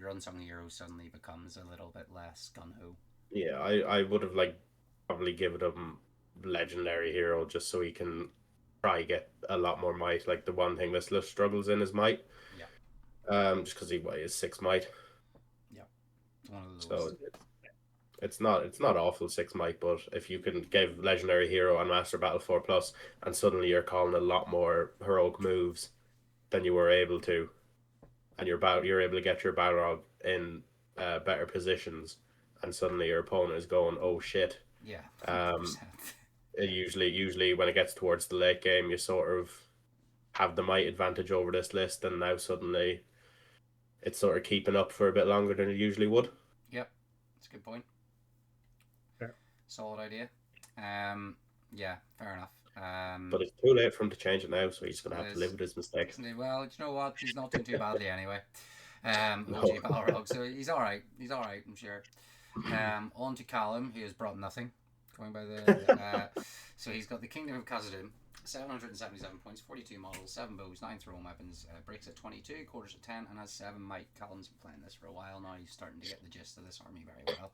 unsung hero suddenly becomes a little bit less gun ho. Yeah, I would have like probably given him legendary hero just so he can try get a lot more might. Like the one thing this list struggles in is might. Yeah, Just because he is 6 might, yeah, it's one of the so lowest. it's not awful 6 might. But if you can give legendary hero on Master Battle 4+, and suddenly you're calling a lot more heroic moves than you were able to, and you're able to get your Balrog in better positions, and suddenly your opponent is going, oh shit. Yeah, Um, 100%. usually when it gets towards the late game, you sort of have the might advantage over this list, and now suddenly it's sort of keeping up for a bit longer than it usually would. Yep, that's a good point. Fair. Solid idea. Yeah, fair enough. But it's too late for him to change it now, so he's going to It have to live is. with his mistake. Well, you know what? He's not doing too badly anyway. No. OG Balrog, so he's all right. He's all right, I'm sure. On to Callum, who has brought nothing. Going by so he's got the Kingdom of Khazad-dûm, 777 points, 42 models, 7 bows, 9 throwing weapons, breaks at 22, quarters at 10, and has 7 might. Callum's been playing this for a while now. He's starting to get the gist of this army very well.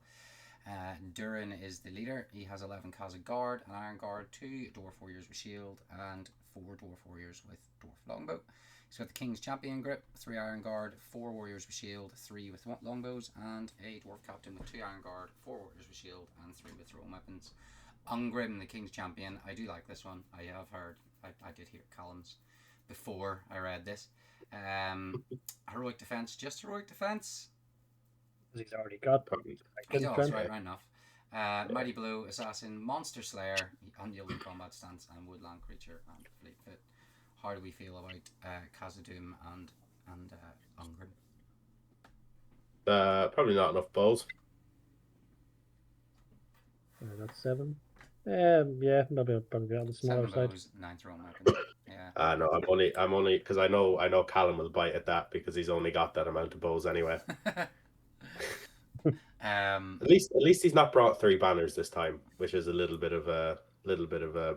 Durin is the leader. He has 11 Khazad Guard, an Iron Guard, 2 Dwarf Warriors with Shield, and 4 Dwarf Warriors with Dwarf Longbow. He's got the King's Champion Grip, 3 Iron Guard, 4 Warriors with Shield, 3 with Longbows, and a Dwarf Captain with 2 Iron Guard, 4 Warriors with Shield, and 3 with throwing weapons. Ungrim, the King's Champion. I do like this one. I have heard, I did hear Callum's before I read this. Heroic Defense, just Heroic Defense. He's already got He does, right enough. Mighty Blow, Assassin, Monster Slayer, Unyielding Combat Stance, and Woodland Creature, and Fleet Fit. How do we feel about Khazad-dûm and Ungrim? Probably not enough balls. That's 7. Yeah, maybe probably on the smaller 7 side. bows, 9 throwing weapons. Yeah. No, I'm only because I know Callum will bite at that because he's only got that amount of bows anyway. At least he's not brought 3 banners this time, which is a little bit of a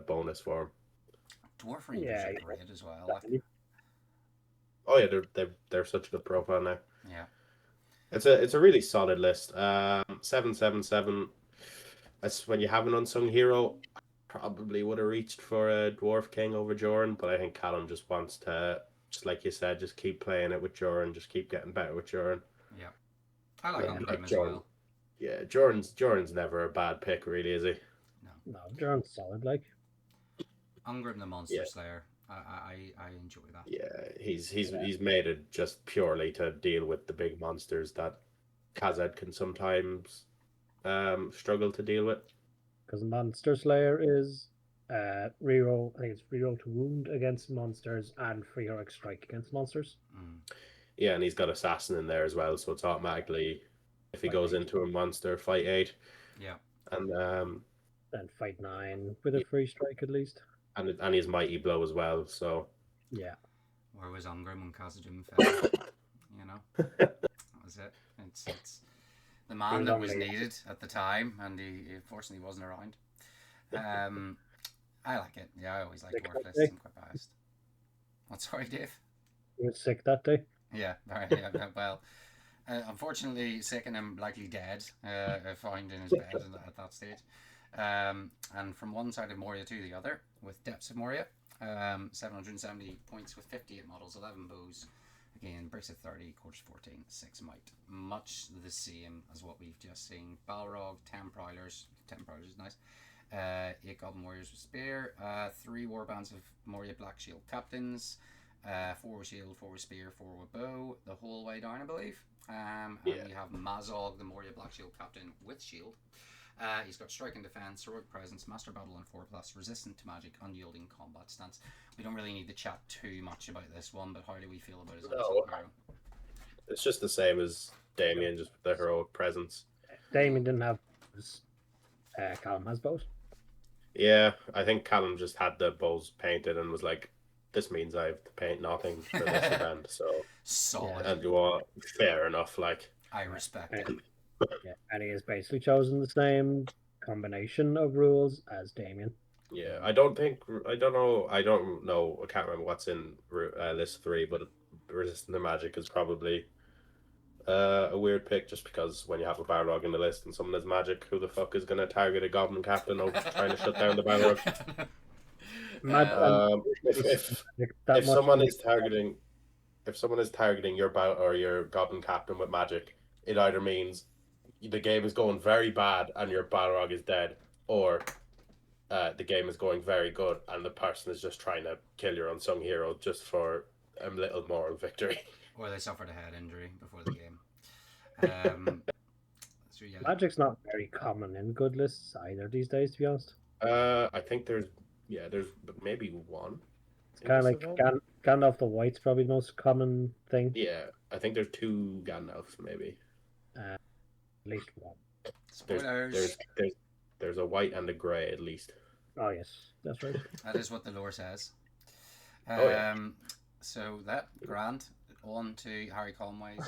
bonus for him. Dwarf Reavers are great as well. Oh yeah, they're such a good profile now. Yeah. It's a really solid list. 777. That's when you have an unsung hero. I probably would have reached for a Dwarf King over Joran, but I think Callum just wants to, just like you said, just keep playing it with Joran, just keep getting better with Joran. Yeah. I like Ungrim as Joran. well. Yeah, Joran's never a bad pick, really, is he? No, Joran's solid, like. Ungrim the Monster Slayer. I enjoy that. Yeah, he's made it just purely to deal with the big monsters that Khazad can sometimes struggle to deal with. Because Monster Slayer is reroll, I think it's reroll to wound against monsters and free heroic strike against monsters. Yeah, and he's got Assassin in there as well, so it's automatically, if he goes into a monster, fight 8. Yeah. And fight 9 with a free strike at least. And his Mighty Blow as well, so. Yeah. Where was Ungrim when Khazad-dûm fell? You know? That was it. It's the man that was needed at the time, and he unfortunately wasn't around. I like it. Yeah, I always like dwarf lists. I'm quite biased. What, sorry, Dave? You were sick that day? Yeah, very. Yeah, well, unfortunately, sick and I'm likely dead. Found in his bed at that stage. And from one side of Moria to the other, with Depths of Moria, 770 points with 58 models, 11 bows. Again, breaks at 30, quarters 14, 6 might. Much the same as what we've just seen. Balrog, 10 Prowlers. 10 Prowlers is nice. 8 Goblin Warriors with Spear. 3 Warbands of Moria Black Shield Captains. 4 with Shield, 4 with Spear, 4 with Bow. The whole way down, I believe. And we have Mazog, the Moria Black Shield Captain with Shield. He's got strike and defense, heroic presence, master battle and 4+, resistant to magic, unyielding combat stance. We don't really need to chat too much about this one, but how do we feel about his unsung hero? It's just the same as Damien, just with the heroic presence. Damien didn't have Callum has both. Yeah, I think Callum just had the bows painted and was like, this means I have to paint nothing for this event. So solid. And you are fair enough, like I respect it. Yeah, and he has basically chosen the same combination of rules as Damien. Yeah, I don't know, I can't remember what's in list 3, but resistant to magic is probably a weird pick, just because when you have a Balrog in the list and someone has magic, who the fuck is going to target a goblin captain over trying to shut down the Balrog? If someone is targeting your your goblin captain with magic, it either means the game is going very bad and your Balrog is dead, or the game is going very good and the person is just trying to kill your unsung hero just for a little moral victory. Or they suffered a head injury before the game. So yeah. Magic's not very common in good lists either these days, to be honest. I think there's maybe one. It's kind of like Gandalf the White's probably the most common thing. Yeah, I think there's 2 Gandalfs maybe. At least one. Spoilers. There's a white and a grey at least. Oh yes, that's right. That is what the lore says. So that grand. On to Harry Conway's.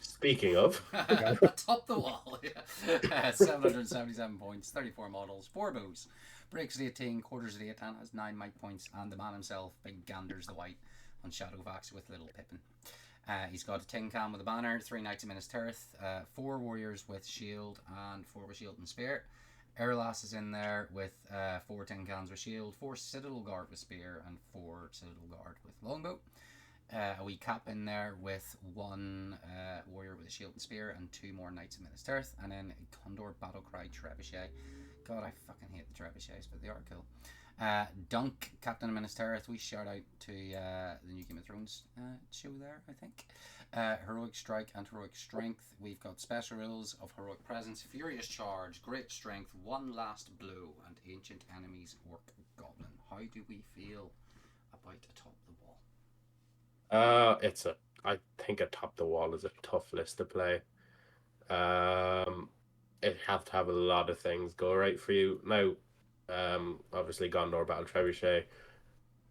Speaking of, top the wall. 777 points, 34 models, 4 bows, breaks at 18, quarters at 8, and has 9 might points. And the man himself, Big Ganders the White, on Shadowvax with Little Pippin. He's got a tin can with a banner, 3 knights of Minas Tirith, 4 warriors with shield, and 4 with shield and spear. Erlas is in there with 4 tin cans with shield, 4 Citadel Guard with spear, and 4 Citadel Guard with longbow. A wee cap in there with 1 warrior with a shield and spear and 2 more knights of Minas Tirith, and then a Condor Battlecry Trebuchet. God, I fucking hate the trebuchets, but they are cool. Dunk, Captain of Minas Tirith. We shout out to the new Game of Thrones show there, I think. Heroic Strike and Heroic Strength. We've got special rules of Heroic Presence, Furious Charge, Great Strength, One Last Blow, and Ancient Enemies Orc Goblin. How do we feel about atop the wall? I think atop the wall is a tough list to play. It have to have a lot of things go right for you. Now, obviously Gondor Battle Trebuchet,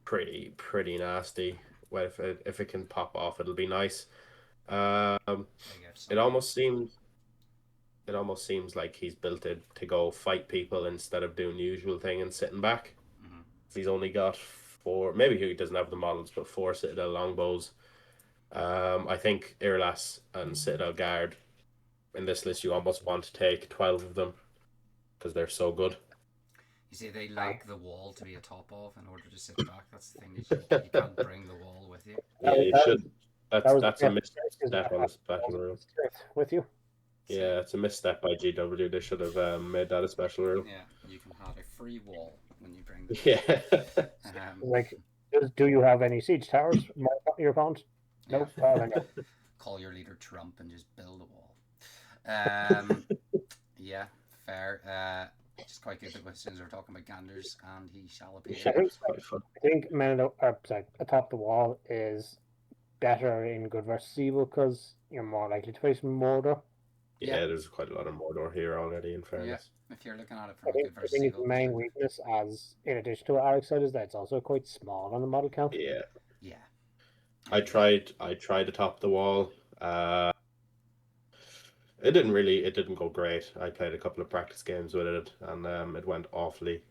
pretty nasty. Well, if it can pop off, it'll be nice. It almost seems like he's built it to go fight people instead of doing the usual thing and sitting back. Mm-hmm. He's only got 4, maybe he doesn't have the models, but 4 Citadel longbows. I think Irlas and Citadel Guard in this list, you almost want to take 12 of them because they're so good. You see, they like the wall to be atop of in order to sit back. That's the thing. You can't bring the wall with you. Yeah, you should. That's a misstep on a special rule. With you. Yeah, it's a misstep by GW. They should have made that a special rule. Yeah, you can have a free wall when you bring the Yeah. Like, do you have any siege towers? Your opponent? Nope. Call your leader Trump and just build a wall. Yeah, fair. Just quite good as soon as we're talking about Ganders and he shall appear. I think atop the wall is better in good versus evil because you're more likely to face Mordor. Yeah, there's quite a lot of Mordor here already, in fairness. Yeah, if you're looking at it from a good versus evil. I think the main weakness, as in addition to what Alex said, is that it's also quite small on the model count. Yeah. Yeah. I tried atop the wall. It didn't go great. I played a couple of practice games with it, and it went awfully.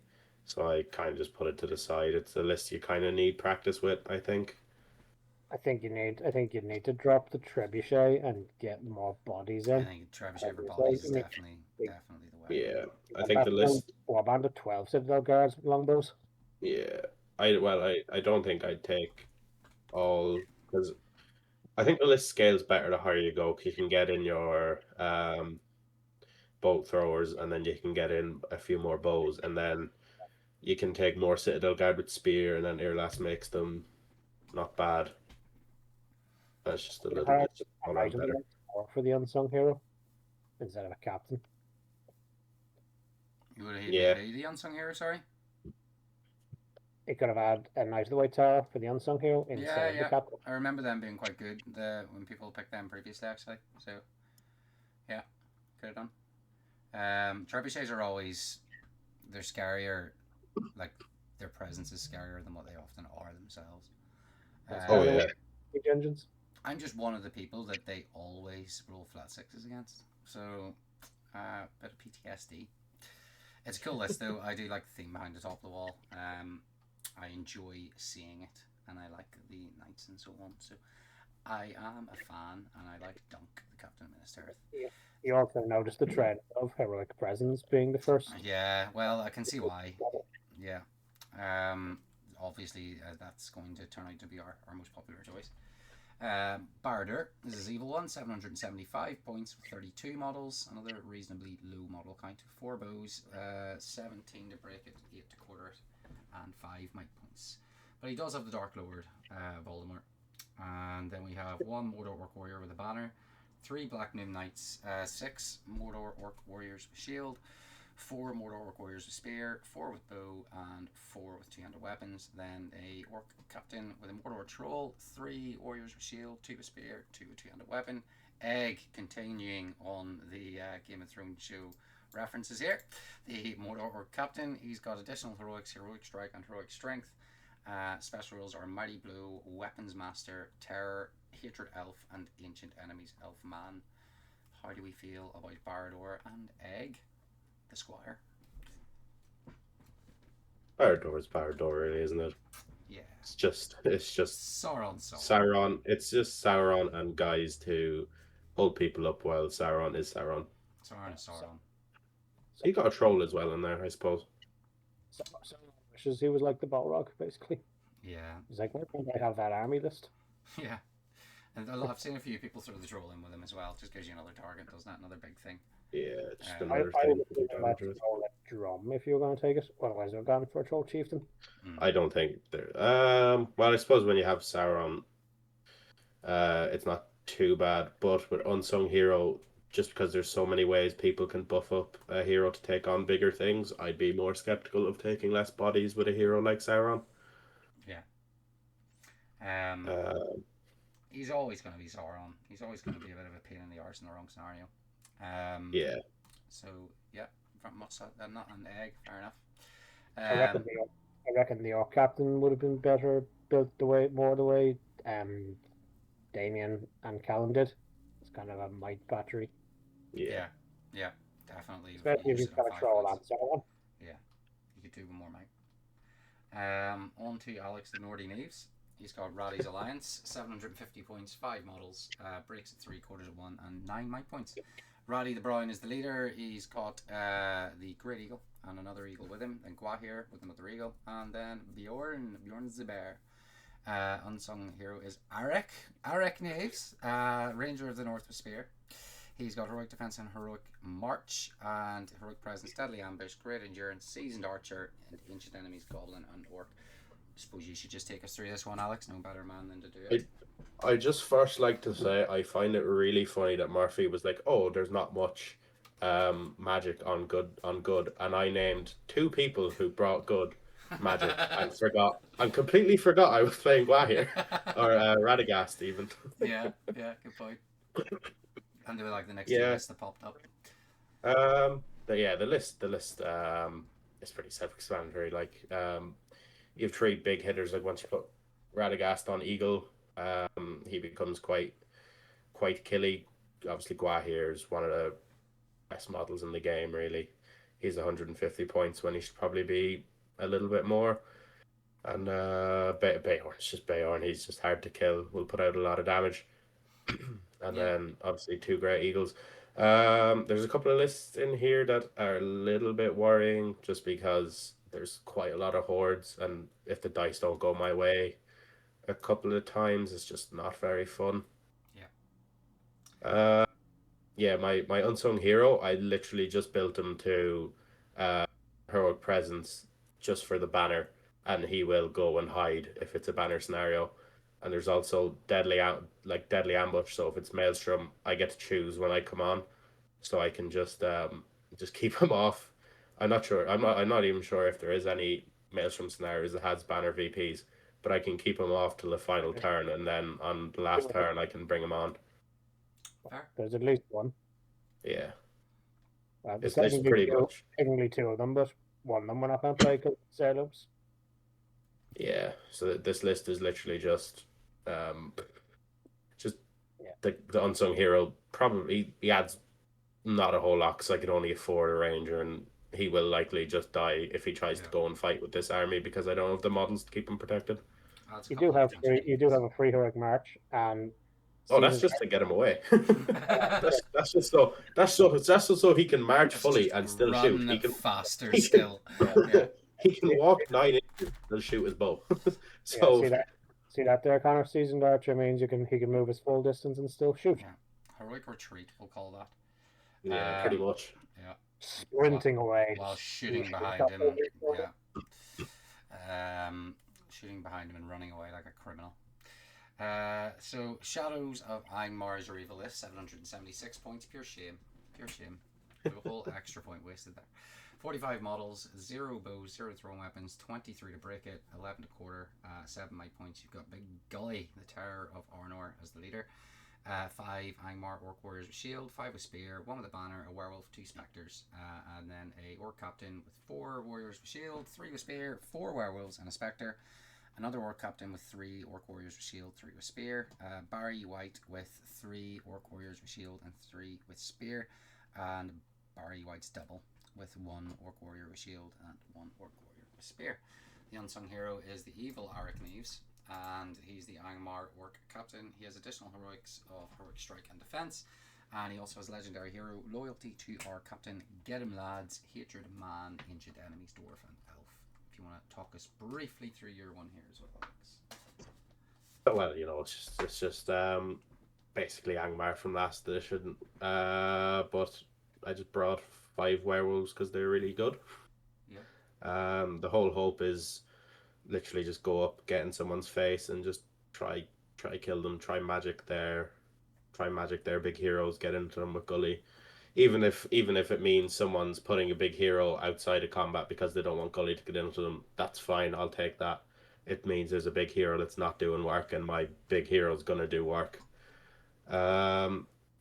So I kind of just put it to the side. It's a list you kind of need practice with, I think. I think you need to drop the trebuchet and get more bodies in. I think trebuchet for bodies is definitely the way. Yeah, I think the list. Warband of 12 Citadel Guards longbows. Yeah, I don't think I'd take all, because I think the list scales better the higher you go. You can get in your boat throwers, and then you can get in a few more bows, and then you can take more Citadel Guard with spear, and then Irlas makes them not bad. That's just a little bit better For the unsung hero instead of a captain. You would have Yeah. made who the unsung hero? Sorry. It could have had a Knight of the White Tower for the unsung hero Yeah, instead of the yeah. captain. I remember them being quite good. When people picked them previously, actually. So yeah, could have done. Trebuchets are always they're scarier. Like their presence is scarier than what they often are themselves. Oh Especially Um, yeah. with siege engines. I'm just one of the people that they always roll flat sixes against. So, bit of PTSD. It's a cool list though. I do like the theme behind the top of the wall. I enjoy seeing it, and I like the knights and so on. So, I am a fan, and I like Dunk, the Captain of Minas Tirith. Yeah. You also notice the trend of heroic presence being the first. Yeah, well, I can see why. Yeah. Um, Obviously, that's going to turn out to be our most popular choice. Barder, this is evil one, 775 points with 32 models, another reasonably low model count. 4 bows, 17 to break it, 8 to quarter it, and 5 might points. But he does have the Dark Lord, Voldemort. And then we have 1 Mordor Orc Warrior with a banner, 3 Black Gnome Knights, 6 Mordor Orc Warriors with shield, 4 Mordor Orc Warriors with spear, 4 with bow, and 4 with two-handed weapons. Then a Orc Captain with a Mordor Troll, 3 Warriors with shield, 2 with spear, 2 with two-handed weapon. Egg, continuing on the Game of Thrones show references here. The Mordor Orc Captain, he's got additional heroics, heroic strike, and heroic strength. Special rules are Mighty Blow, Weapons Master, Terror, Hatred Elf, and Ancient Enemies Elf Man. How do we feel about Barador and Egg, the Squire? Parador, really, isn't it? Yeah. It's just Sauron. Sauron. It's just Sauron and guys to hold people up while Sauron is Sauron. Sauron is Sauron. He got a troll as well in there, I suppose. So wishes he was like the Balrog, basically. Yeah. He's like, why can't I have that army list? Yeah. And I've seen a few people throw the troll in with him as well. Just gives you another target, doesn't it? Another big thing. Yeah, it's just I another would thing have to be given that dangerous. troll a drum if you were going to take it. Otherwise, they're gone for a troll chieftain. I don't think there. Well, I suppose when you have Sauron, it's not too bad. But with Unsung Hero, just because there's so many ways people can buff up a hero to take on bigger things, I'd be more skeptical of taking less bodies with a hero like Sauron. Yeah. He's always going to be Sauron. He's always going to be a bit of a pain in the arse in the wrong scenario. Yeah. So yeah, much not an egg. Fair enough. I reckon the Orc Captain would have been better built the way Damien and Callum did. It's kind of a might battery. Yeah, definitely. Especially if you've got a troll and Sauron. Yeah, you could do one more, mate. On to Alex the Nordy Neves. He's got Raddy's Alliance, 750 points, 5 models, breaks at 3/4 of 1, and 9 might points. Raddy the Brown is the leader. He's got the Great Eagle and another eagle with him, then Gwahir with another eagle, and then Bjorn the Bear. Unsung hero is Arek Knaves, Ranger of the North with Spear. He's got heroic defense and heroic march, and heroic presence, deadly ambush, great endurance, seasoned archer, and ancient enemies, goblin and orc. I suppose you should just take us through this one, Alex. No better man than to do it. I just first like to say I find it really funny that Murphy was like, "Oh, there's not much magic on good," and I named 2 people who brought good magic and completely forgot I was playing Gwahir or Radagast even. Yeah, good point. And they were like the next 2 lists that popped up. The list is pretty self-explanatory. Like, you have 3 big hitters. Like once you put Radagast on Eagle, he becomes quite killy. Obviously, Gwahir is one of the best models in the game. Really, he's 150 points when he should probably be a little bit more. And Beorn's just Beorn. He's just hard to kill. Will put out a lot of damage. And then obviously 2 Great Eagles. There's a couple of lists in here that are a little bit worrying, just because there's quite a lot of hordes, and if the dice don't go my way a couple of times, it's just not very fun. My Unsung Hero, I literally just built him to heroic presence just for the banner, and he will go and hide if it's a banner scenario. And there's also deadly ambush, so if it's Maelstrom, I get to choose when I come on, so I can just keep him off. I'm not sure. I'm not even sure if there is any Maelstrom scenarios that has banner VPs, but I can keep them off till the final turn, and then on the last turn I can bring them on. Fair. There's at least one. Yeah, There's it's pretty much. technically two of them, but one of them we're not going to play because Sailors. Yeah, so this list is literally just the unsung hero. Probably he adds not a whole lot because I could only afford a ranger, and he will likely just die if he tries to go and fight with this army because I don't have the models to keep him protected. You do have a free heroic march, and that's just to get him away. that's just so he can march fully and still shoot. He can faster still. He can walk 9 inches and shoot his bow. So see that there, Connor. Seasoned archer means he can move his full distance and still shoot. Yeah. Heroic retreat, we'll call that. Yeah, pretty much. Yeah. Sprinting away while shooting behind him. Yeah. Shooting behind him and running away like a criminal. So Shadows of Angmar's Evil list, 776 points. Pure shame. A whole extra point wasted there. 45 models, 0 bows, 0 throwing weapons, 23 to break it, 11 to quarter, 7 might points. You've got Big Gully, the Terror of Arnor, as the leader. 5 Angmar Orc Warriors with Shield, 5 with Spear, 1 with a Banner, a Werewolf, 2 Spectres, and then a Orc Captain with 4 Warriors with Shield, 3 with Spear, 4 Werewolves, and a Spectre. Another Orc Captain with 3 Orc Warriors with Shield, 3 with Spear. Barry White with 3 Orc Warriors with Shield and 3 with Spear. And Barry White's double with 1 Orc Warrior with Shield and 1 Orc Warrior with Spear. The unsung hero is the evil Arachneves, and he's the Angmar Orc Captain. He has additional heroics of Heroic Strike and Defense, and he also has legendary hero Loyalty to our Captain, Get Him Lads, Hatred of Man, Ancient Enemies, Dwarf and Elf. If you want to talk us briefly through your one here as well, Alex. Well, it's just basically Angmar from last edition, but I just brought 5 werewolves because they're really good. Yeah. The whole hope is literally just go up, get in someone's face, and just try kill them. Try magic their big heroes. Get into them with Gully, even if it means someone's putting a big hero outside of combat because they don't want Gully to get into them. That's fine. I'll take that. It means there's a big hero that's not doing work, and my big hero's gonna do work.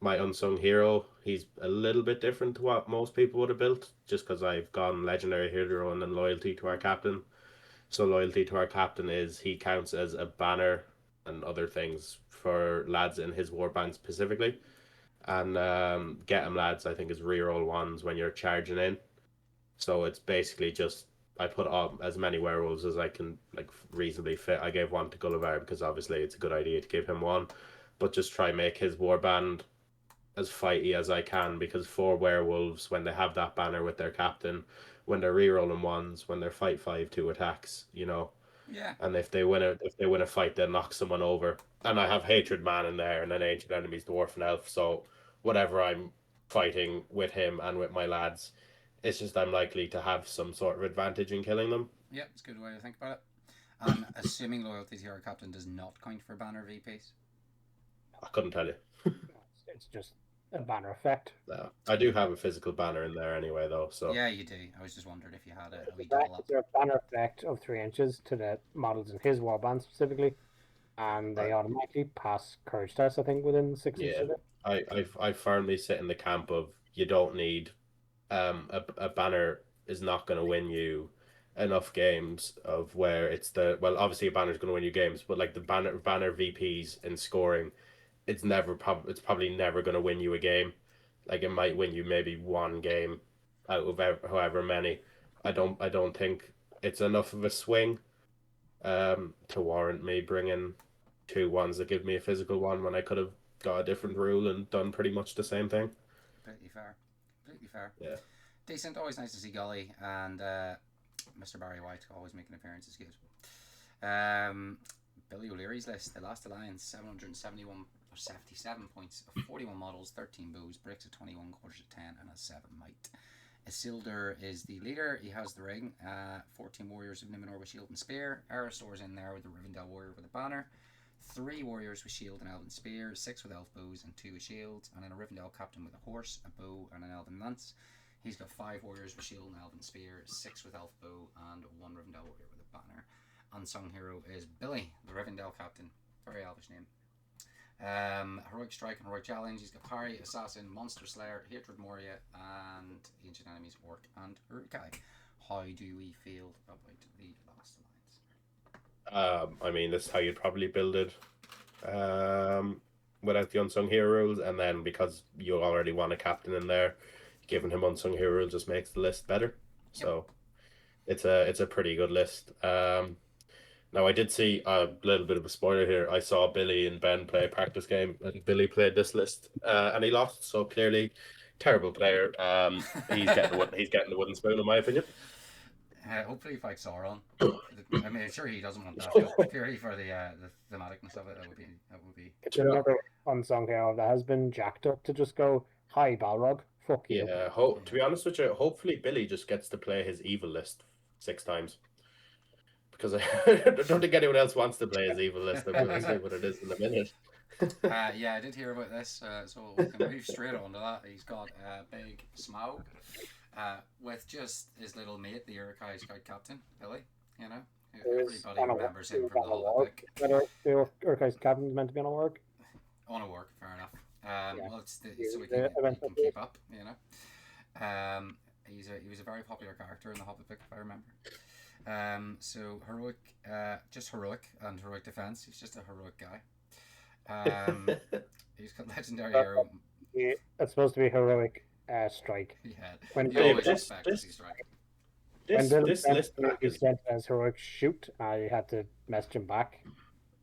My unsung hero, he's a little bit different to what most people would have built, just because I've gone legendary hero and then loyalty to our captain. So loyalty to our captain is he counts as a banner and other things for lads in his warband specifically. And Get 'em Lads, I think, is reroll ones when you're charging in. So it's basically just I put up as many werewolves as I can reasonably fit. I gave 1 to Gulliver because obviously it's a good idea to give him 1, but just try make his warband as fighty as I can, because 4 werewolves, when they have that banner with their captain, when they're rerolling ones, when they're fight 5/2 attacks, Yeah. And if they win a fight, they'll knock someone over. And I have Hatred Man in there, and then Ancient Enemies, Dwarf and Elf. So whatever I'm fighting with him and with my lads, it's just I'm likely to have some sort of advantage in killing them. Yeah, it's a good way to think about it. And assuming loyalty to your captain does not count for banner VPs. I couldn't tell you. It's just a banner effect. No, I do have a physical banner in there anyway, though. So yeah, you do. I was just wondering if you had a wee double double up. It's a banner effect of 3 inches to the models in his warband specifically, and they automatically pass courage tests, I think, within 6 inches of it. I firmly sit in the camp of you don't need a banner is not going to win you enough games of where it's obviously a banner is going to win you games, but like the banner VPs in scoring, it's probably never going to win you a game. Like it might win you maybe 1 game out of however many. I don't think it's enough of a swing to warrant me bringing 2 ones that give me a physical one when I could have got a different rule and done pretty much the same thing. Completely fair. Yeah. Decent. Always nice to see Gully, and Mr. Barry White always making appearances. Good. Billy O'Leary's list, the Last Alliance, 77 points of 41 models, 13 bows, breaks at 21, quarters at 10, and has 7 might. Isildur is the leader. He has the ring. 14 warriors of Numenor with shield and spear. Aristor's in there with the Rivendell warrior with a banner. 3 warriors with shield and elven spear. 6 with elf bows and 2 with shields. And then a Rivendell captain with a horse, a bow, and an elven lance. He's got 5 warriors with shield and elven spear, 6 with elf bow, and 1 Rivendell warrior with a banner. Unsung hero is Billy, the Rivendell captain. Very elvish name. Heroic strike and heroic challenge. He's got parry, assassin, monster slayer, hatred moria, and ancient enemies orc and urukai. How do we feel about the last alliance? I mean, this is how you'd probably build it. Without the unsung hero rules, and then because you already want a captain in there, giving him unsung hero rules just makes the list better. So it's a pretty good list. Now I did see a little bit of a spoiler here. I saw Billy and Ben play a practice game, and Billy played this list, and he lost. So clearly, terrible player. He's getting the wooden spoon, in my opinion. Hopefully, he fights Sauron. I mean, sure he doesn't want that, but purely for the thematicness of it, that would be. It's another unsung hero that has been jacked up to just go, "Hi, Balrog, fuck you." Yeah. To be honest with you, hopefully Billy just gets to play his evil list 6 times. Because I don't think anyone else wants to play his evil list. I'm going to say what it is in a minute. Yeah, I did hear about this, so we can move straight on to that. He's got Big Smaug with just his little mate, the Urukai Scout Captain, Billy. You know, everybody remembers him from the Hobbit. Whether the Urukai's captain is meant to be on a work? On a work, fair enough. Well, it's so we can keep up, you know. He was a very popular character in the Hobbit book, if I remember. So heroic, just heroic and heroic defense. He's just a heroic guy. He's got legendary hero. It's supposed to be heroic strike. Yeah, when you always expect to see strike. This list is sent as heroic shoot, I had to message him back,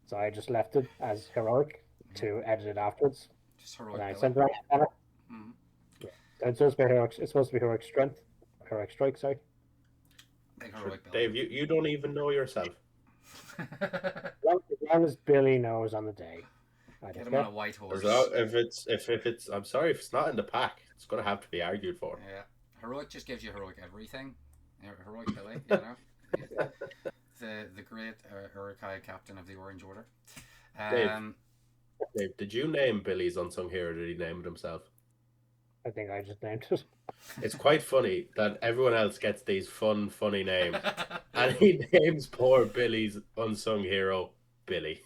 so I just left it as heroic to edit it afterwards. Just heroic. And I sent it out. Yeah. It's supposed to be heroic. It's supposed to be heroic strength, heroic strike. Sorry. Dave, you don't even know yourself. As long as Billy knows on the day. Get him on a white horse. If it's, I'm sorry, if it's not in the pack, it's going to have to be argued for. Yeah, heroic just gives you heroic everything. Heroic Billy, you know, the great Urukai captain of the Orange Order. Dave, did you name Billy's unsung hero? Or did he name it himself? I think I just named it. It's quite funny that everyone else gets these funny names, and he names poor Billy's unsung hero Billy.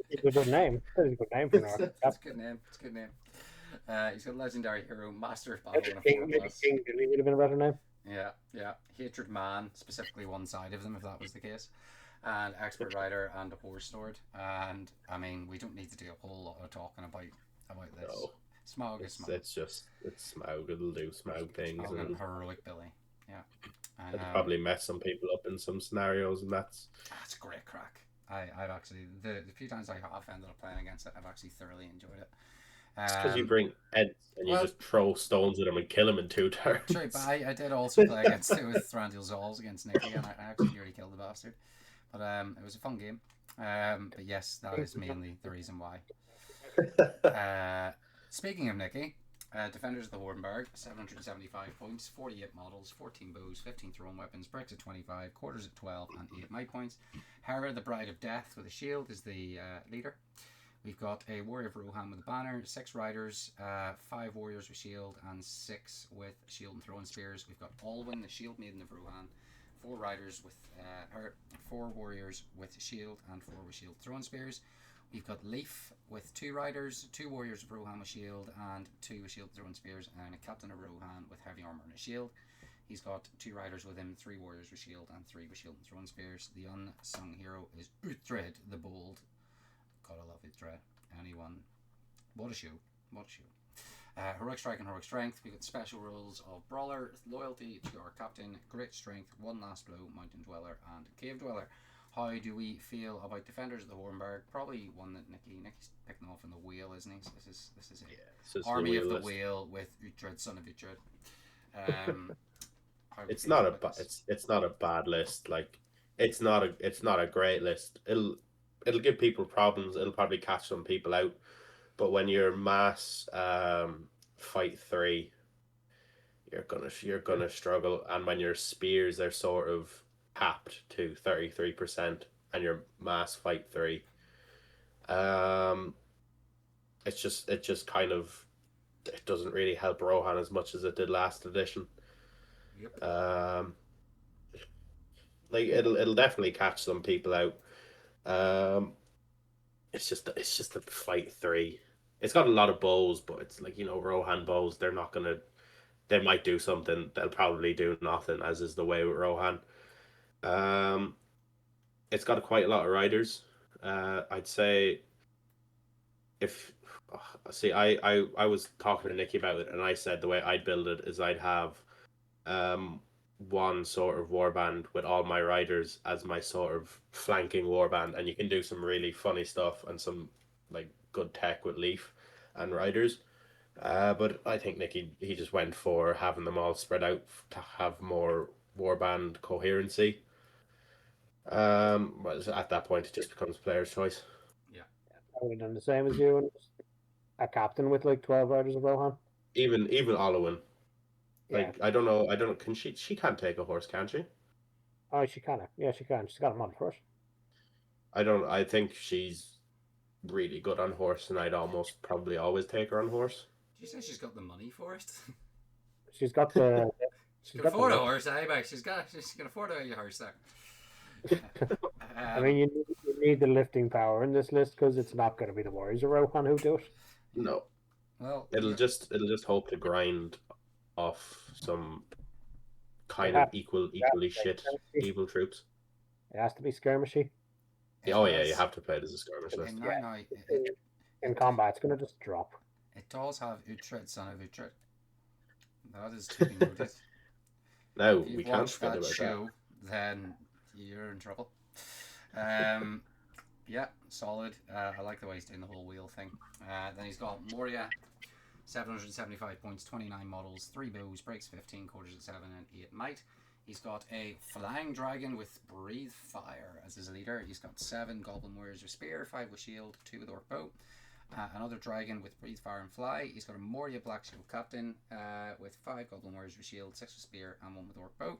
It's a good name. It's a good name for now. That's a good name. It's a good name. He's got legendary hero, Master of Battle, and a 4+. Maybe King Billy would have been a better name. Yeah. Hatred Man, specifically one side of them, if that was the case. And Expert Rider and a Horse Lord. And I mean, we don't need to do a whole lot of talking about this. No. Smaug is Smaug. It's Smaug. It'll do Smaug things. Smaug and heroic Billy. Yeah. And, it'll probably mess some people up in some scenarios, and that's great crack. I've actually the few times I have ended up playing against it, I've actually thoroughly enjoyed it. It's because you bring Eds and you just throw stones at him and kill him in 2 turns. True, but I did also play against it with Thranduil Zols against Nicky, and I actually nearly killed the bastard. But it was a fun game. But yes, that is mainly the reason why. Speaking of Nicky, Defenders of the Hornburg, 775 points, 48 models, 14 bows, 15 thrown weapons, bricks at 25, quarters at 12, and 8 might points. Hera, the Bride of Death with a shield, is the leader. We've got a Warrior of Rohan with a banner, 6 riders, 5 warriors with shield, and 6 with shield and throwing spears. We've got Alwyn, the Shield Maiden of Rohan, 4 riders with 4 warriors with shield and 4 with shield throwing spears. We've got Leaf with 2 riders, 2 warriors of Rohan with shield, and 2 with shield throwing spears, and a captain of Rohan with heavy armor and a shield. He's got 2 riders with him, 3 warriors with shield, and 3 with shield and throwing spears. The unsung hero is Uhtred the Bold. God, I love Uhtred. Anyone? What a show. Heroic strike and heroic strength. We've got special rules of Brawler, loyalty to our captain, great strength, one last blow, mountain dweller, and cave dweller. How do we feel about Defenders of the Hornburg? Probably one that Nicky's picking off in the wheel, isn't he? So this is it. Yeah, Army of the Whale with Uhtred, son of Uhtred. It's not a bad list. Like it's not a great list. It'll give people problems. It'll probably catch some people out. But when you're mass fight 3, you're gonna struggle. And when your spears are sort of capped to 33%, and your mass fight 3, it just kind of it doesn't really help Rohan as much as it did last edition. Yep. Like it'll definitely catch some people out. It's just a fight 3. It's got a lot of bows, but it's like, Rohan bows. They're not gonna. They might do something. They'll probably do nothing, as is the way with Rohan. Um, it's got quite a lot of riders. I'd say if see, I was talking to Nikki about it, and I said the way I'd build it is I'd have one sort of warband with all my riders as my sort of flanking warband, and you can do some really funny stuff and some like good tech with Leaf and riders. But I think Nicky he just went for having them all spread out to have more warband coherency. But at that point, it just becomes player's choice. Yeah. I would have done the same as you, and a captain with like 12 riders of Rohan. Even Olowin. Yeah. Like I don't know. Can she? She can't take a horse, can she? Oh, she can. Yeah, she can. She's got a model for it. I don't. I think she's really good on horse, and I'd almost probably always take her on horse. She says she's got the money for it. She's got the. She can afford a horse, eh? But she can afford a horse there. I mean, you need the lifting power in this list because it's not going to be the Warriors of Rohan who do it. No. Well, it'll just hope to grind off some kind of equally shit evil troops. It has to be skirmishy. Oh yeah, you have to play it as a skirmish list. In combat, it's going to just drop. It does have Uhtred, son of Uhtred. That is to be noted. No, if we can't forget that about show, then you're in trouble. Yeah, solid. I like the way he's doing the whole wheel thing. Then he's got Moria, 775 points, 29 models, 3 bows, breaks 15, quarters at 7, and 8 might. He's got a Flying Dragon with Breathe Fire as his leader. He's got 7 Goblin Warriors with Spear, 5 with Shield, 2 with Orc Bow. Another Dragon with Breathe Fire and Fly. He's got a Moria Black Shield Captain with 5 Goblin Warriors with Shield, 6 with Spear, and 1 with Orc Bow.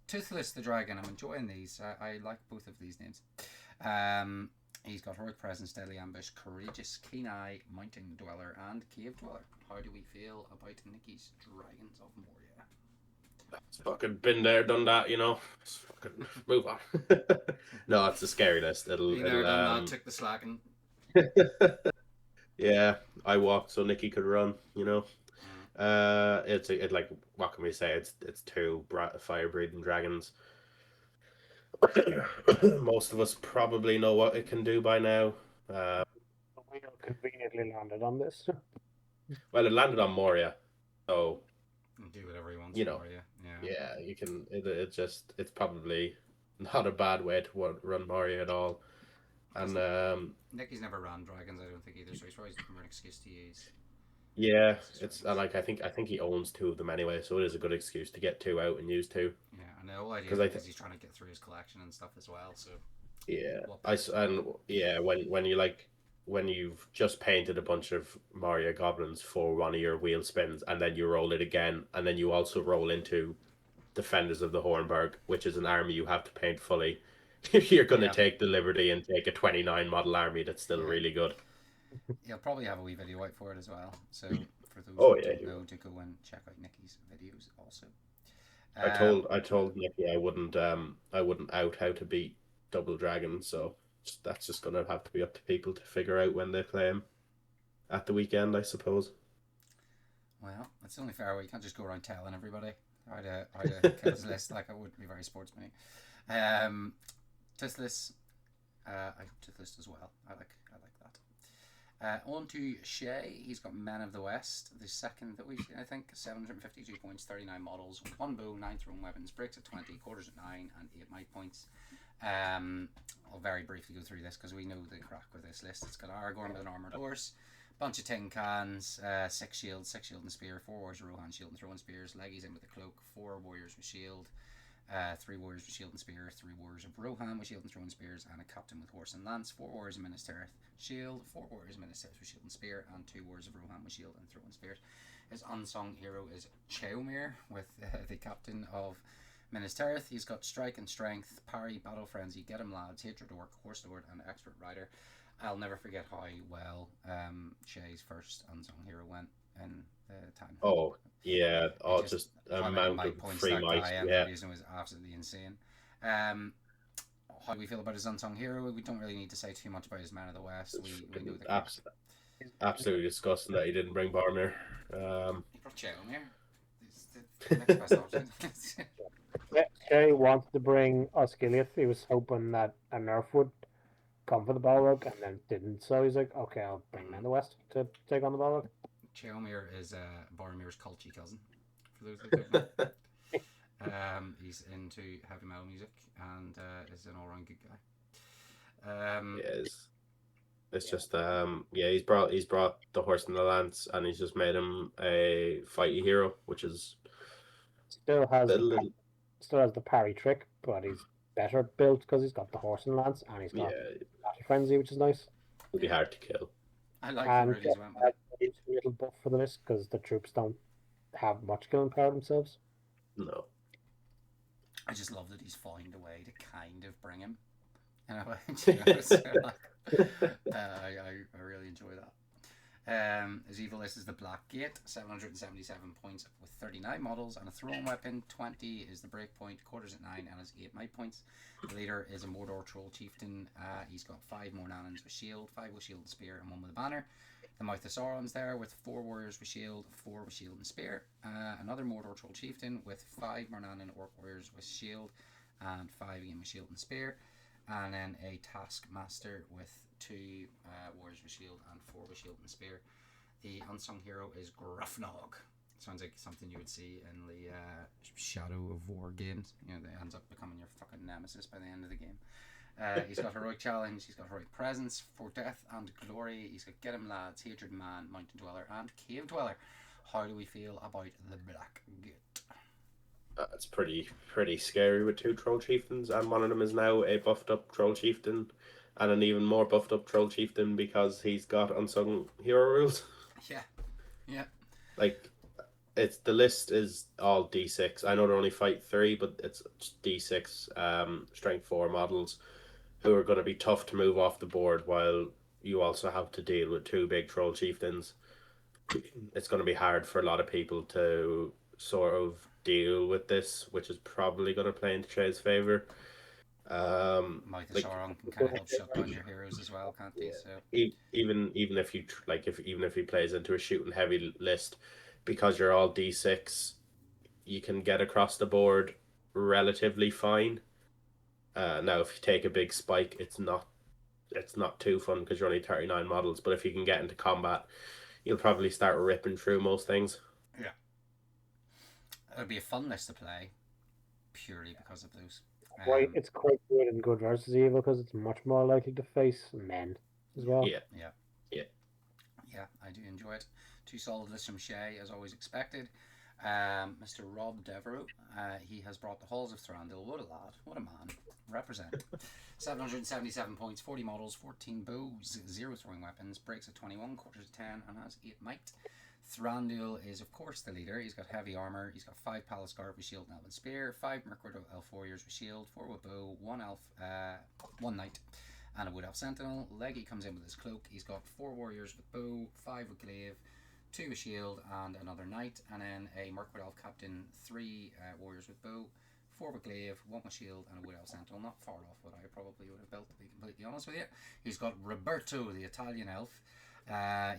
Toothless the Dragon. I'm enjoying these. I like both of these names. He's got Heroic Presence, Deadly Ambush, Courageous, Keen Eye, Mountain Dweller, and Cave Dweller. How do we feel about Nicky's Dragons of Moria? It's fucking been there, done that, Just fucking move on. No, it's a scary list. It'll done that, took the slacking. Yeah, I walked so Nicky could run, It's like, what can we say? It's 2 fire breathing dragons. Most of us probably know what it can do by now. We conveniently landed on this. Well, it landed on Moria, so do whatever he wants. Moria. Yeah, you can. It's probably not a bad way to run Moria at all. And Nicky's never ran dragons, I don't think either, so he's probably looking for an excuse to use. Yeah, it's like I think he owns 2 of them anyway, so it is a good excuse to get 2 out and use 2. Yeah, and the whole idea is because he's trying to get through his collection and stuff as well. So yeah, when you've just painted a bunch of Mario goblins for one of your wheel spins, and then you roll it again, and then you also roll into Defenders of the Hornburg, which is an army you have to paint fully. You're going to take the liberty and take a 29 model army that's still really good. You'll probably have a wee video out for it as well. So for those who don't know, to go and check out Nicky's videos also. I told Nicky I wouldn't out how to beat Double Dragon, so that's just going to have to be up to people to figure out when they play him at the weekend, I suppose. Well, it's only fair. You can't just go around telling everybody how to kill his list. Like, it wouldn't be very sportsman. Toothless, Toothless as well. I like that. On to Shay. He's got Men of the West, the second that we've seen, I think. 752 points, 39 models, 1 bow, 9 thrown weapons, breaks at 20, quarters at 9, and 8 might points. I'll very briefly go through this because we know the crack with this list. It's got Aragorn with an armoured horse, bunch of tin cans, 6 shield and spear, 4 warriors with Rohan shield and throwing spears, Leggies in with a cloak, 4 warriors with shield, 3 warriors with shield and spear, 3 warriors of Rohan with shield and throwing spears, and a captain with horse and lance, 4 warriors of Minas Tirith shield, 4 warriors of Minas Tirith with shield and spear, and 2 warriors of Rohan with shield and throwing spears. His unsung hero is Chaomir with the captain of Minas Tirith. He's got strike and strength, parry, battle frenzy, get him lads, hatred orc, horse lord, and expert rider. I'll never forget how well Shay's first unsung hero went. in the time. Oh yeah, It oh just just how many amount of mic points free that mice. guy ended Yeah, up using was absolutely insane. Um, how do we feel about his unsung hero? We don't really need to say too much about his Man of the West. it's We know freaking the crack. He's absolutely disgusting that he didn't bring Barmir. He brought Chelmere. It's the next best option. Sherry wanted to bring Osgiliath. He was hoping that a nerf would come for the Balrog and then didn't. So he's like, okay, I'll bring Man of the West to take on the Balrog. Chelmere is Boromir's culty cousin, for those that don't know. He's into heavy metal music and is an all-round good guy. Yeah, it's Yeah. just yeah, he's brought the horse and the lance, and he's just made him a fighty hero, which is Still has a the little still has the parry trick, but he's better built because he's got the horse and lance and he's got yeah, Battle Frenzy, which is nice. it'll be hard to kill. I like the And route he's went with it. a little buff for the list because the troops don't have much killing power themselves. No, I just love that he's found a way to kind of bring him. You know, so I really enjoy that. His evil list is the Black Gate, 777 points with 39 models, and a thrown weapon. 20 is the breakpoint, quarters at 9, and has 8 might points. The leader is a Mordor Troll Chieftain. He's got 5 more Nannins with shield, 5 with shield and spear, and 1 with a banner. The Mouth of Sauron's there with 4 warriors with shield, 4 with shield and spear. Another Mordor Troll Chieftain with 5 Mornanan Orc warriors with shield, and 5 again with shield and spear. And then a Taskmaster with 2 warriors with shield and 4 with shield and spear. The unsung hero is Gruffnog. Sounds like something you would see in the Shadow of War games. You know, that ends up becoming your fucking nemesis by the end of the game. He's got Heroic Challenge, he's got Heroic Presence, For Death and Glory, he's got Get Him Lads, Hatred Man, Mountain Dweller, and Cave Dweller. How do we feel about the Black Gate? it's pretty scary with 2 troll chieftains, and one of them is now a buffed up troll chieftain, and an even more buffed up troll chieftain because he's got unsung hero rules. Yeah. Like, it's the list is all D6. I know they only fight 3, but it's D6 strength 4 models who are going to be tough to move off the board, while you also have to deal with 2 big troll chieftains. It's going to be hard for a lot of people to sort of deal with this, which is probably going to play into Trey's favor. Mouth of Sauron can kind of help shut down your heroes as well, can't he? So even if you even if he plays into a shooting heavy list, because you're all D6, you can get across the board relatively fine. Now, if you take a big spike, it's not too fun because you're only 39 models. But if you can get into combat, you'll probably start ripping through most things. yeah, it'll be a fun list to play, purely because of those. It's quite good in good versus evil because it's much more likely to face men as well. Yeah, I do enjoy it. 2 solid lists from Shay, as always expected. Mr. Rob Devereux, he has brought the halls of Thranduil. What a lad, what a man. Represent. 777 points, 40 models, 14 bows, 0 throwing weapons, breaks at 21, quarters at 10, and has 8 might. Thranduil is, of course, the leader. He's got heavy armor. He's got 5 Palace Guard with shield and elven spear, 5 Mirkwood Elf warriors with shield, 4 with bow, 1 elf, 1 knight, and a wood elf sentinel. Leggy comes in with his cloak. He's got 4 warriors with bow, 5 with glaive, 2 with shield, and another knight, and then a Mirkwood elf captain, 3 warriors with bow, 4 with glaive, 1 with shield, and a wood elf sentinel. Not far off what I probably would have built, to be completely honest with you. He's got Roberto, the Italian elf.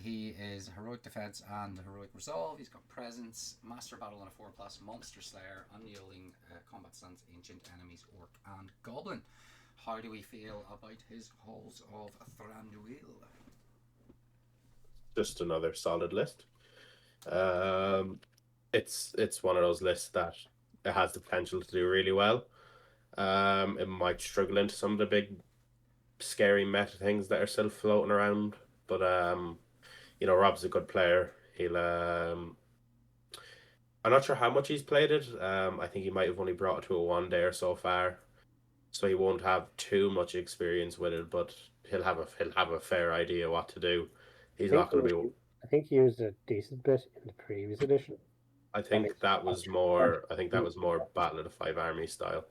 He is Heroic Defense and Heroic Resolve. He's got Presence, Master Battle and a 4+, Monster Slayer, Unyielding, Combat Stance, Ancient Enemies, Orc, and Goblin. How do we feel about his Halls of Thranduil? just another solid list. It's one of those lists that it has the potential to do really well. It might struggle into some of the big, scary meta things that are still floating around, but Rob's a good player. He'll I'm not sure how much he's played it. I think he might have only brought it to a 1 day or so far, so he won't have too much experience with it. But he'll have a fair idea what to do. He's not going to be. I think he used a decent bit in the previous edition. I think that was more. I think that was more Battle of the 5 Armies style.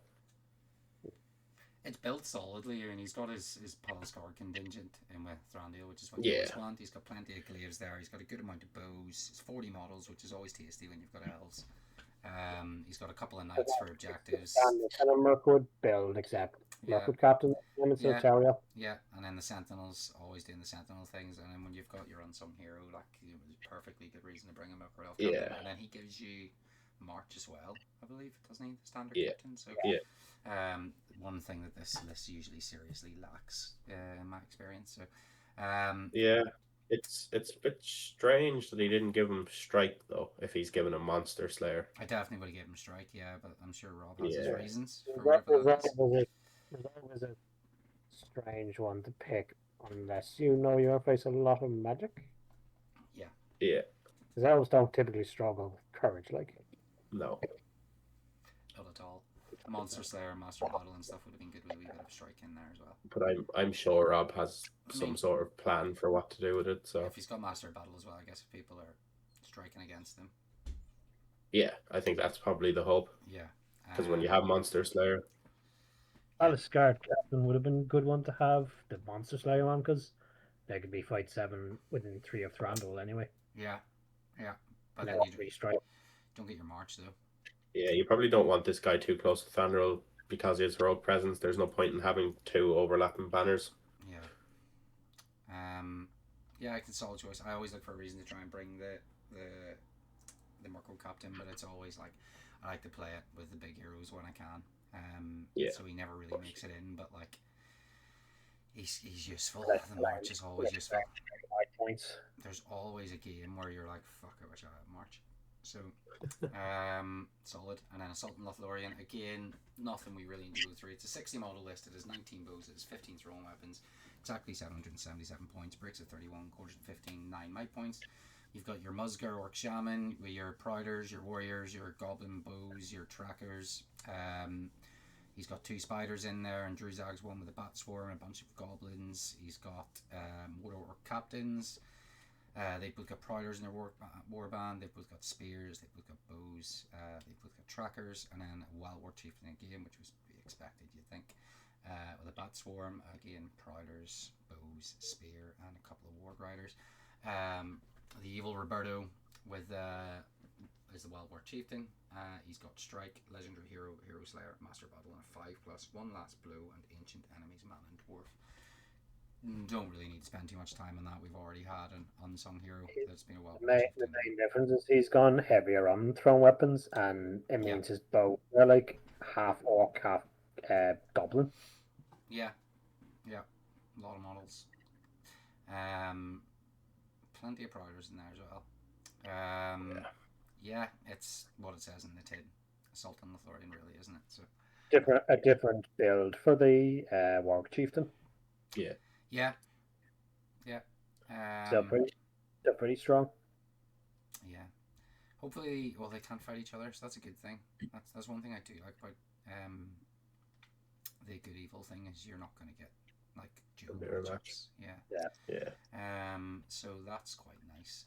It's built solidly, and he's got his Palace Guard contingent in with Thranduil, which is what you Yeah. always want. He's got plenty of glaives there. He's got a good amount of bows. It's 40 models, which is always tasty when you've got elves. He's got a couple of knights for objectives. And the kind of Mirkwood build, except Yeah. Mirkwood Captain instead Yeah. of Terrier. Yeah, and then the Sentinels, always doing the Sentinel things, and then when you've got your Unsung hero, like, perfectly good reason to bring him up for elf captain, and then he gives you March as well, I believe, doesn't he? The standard captain. So one thing that this list usually seriously lacks, in my experience. So it's a bit strange that he didn't give him Strike though. If he's given him Monster Slayer, I definitely would have given him Strike, but I'm sure Rob has his reasons for There's whatever that is. always a strange one to pick unless you know you face a lot of magic. Yeah. Because elves don't typically struggle with courage, like. No. Not at all. Monster Slayer, Master Battle, and stuff would have been good with a wee bit of Strike in there as well. But I'm sure Rob has some sort of plan for what to do with it. So if he's got Master Battle as well, I guess if people are striking against him. Yeah, I think that's probably the hope. Yeah. Because when you have Monster Slayer, Palace Guard Captain would have been a good one to have, the Monster Slayer one, because they could be fight 7 within 3 of Thranduil anyway. Yeah. But then you strike. Don't get your March though. Yeah, you probably don't want this guy too close to Thranduil because he has heroic presence. There's no point in having 2 overlapping banners. Yeah, I can solid choice. I always look for a reason to try and bring the Mirkwood Captain, but it's always like I like to play it with the big heroes when I can. So he never really makes it in, but like he's useful. The March is always useful. Points. There's always a game where you're like, fuck, I wish I had March. So solid. And then Assault and Lothlorien, again, nothing we really need to go through. It's a 60 model list. It has 19 bows, it has 15 throwing weapons, exactly 777 points, breaks at 31, quarters at 15, 9 might points. You've got your Musgar Orc Shaman with your Prouders, your Warriors, your Goblin Bows, your Trackers. He's got 2 Spiders in there, and Druzag's one with a Bat Swarm and a bunch of Goblins. He's got Motor Orc Captains. They've both got Prouders in their warband. They've both got Spears. They've both got Bows. They've both got Trackers. And then a Wild War Chieftain again, which was to be expected, you'd think. With a Bat Swarm, again, Prouders, Bows, Spear, and a couple of Ward Riders. The Evil Roberto with is the Wild War Chieftain. He's got Strike, Legendary Hero, Hero Slayer, Master Battle, and a 5+, One Last Blow, and Ancient Enemies, Man and Dwarf. Don't really need to spend too much time on that. We've already had an Unsung hero that's been a while. The main difference is he's gone heavier on thrown weapons, and it means his bow they're like half orc, half goblin. Yeah, a lot of models. Plenty of Prouders in there as well. Yeah, it's what it says in the tin. Assault on Lothlorien, really, isn't it? So a different build for the Warg Chieftain. Yeah. They're pretty strong. Yeah. Hopefully, they can't fight each other, so that's a good thing. That's one thing I do like about the good evil thing is you're not going to get like dual matchups. Yeah. So that's quite nice.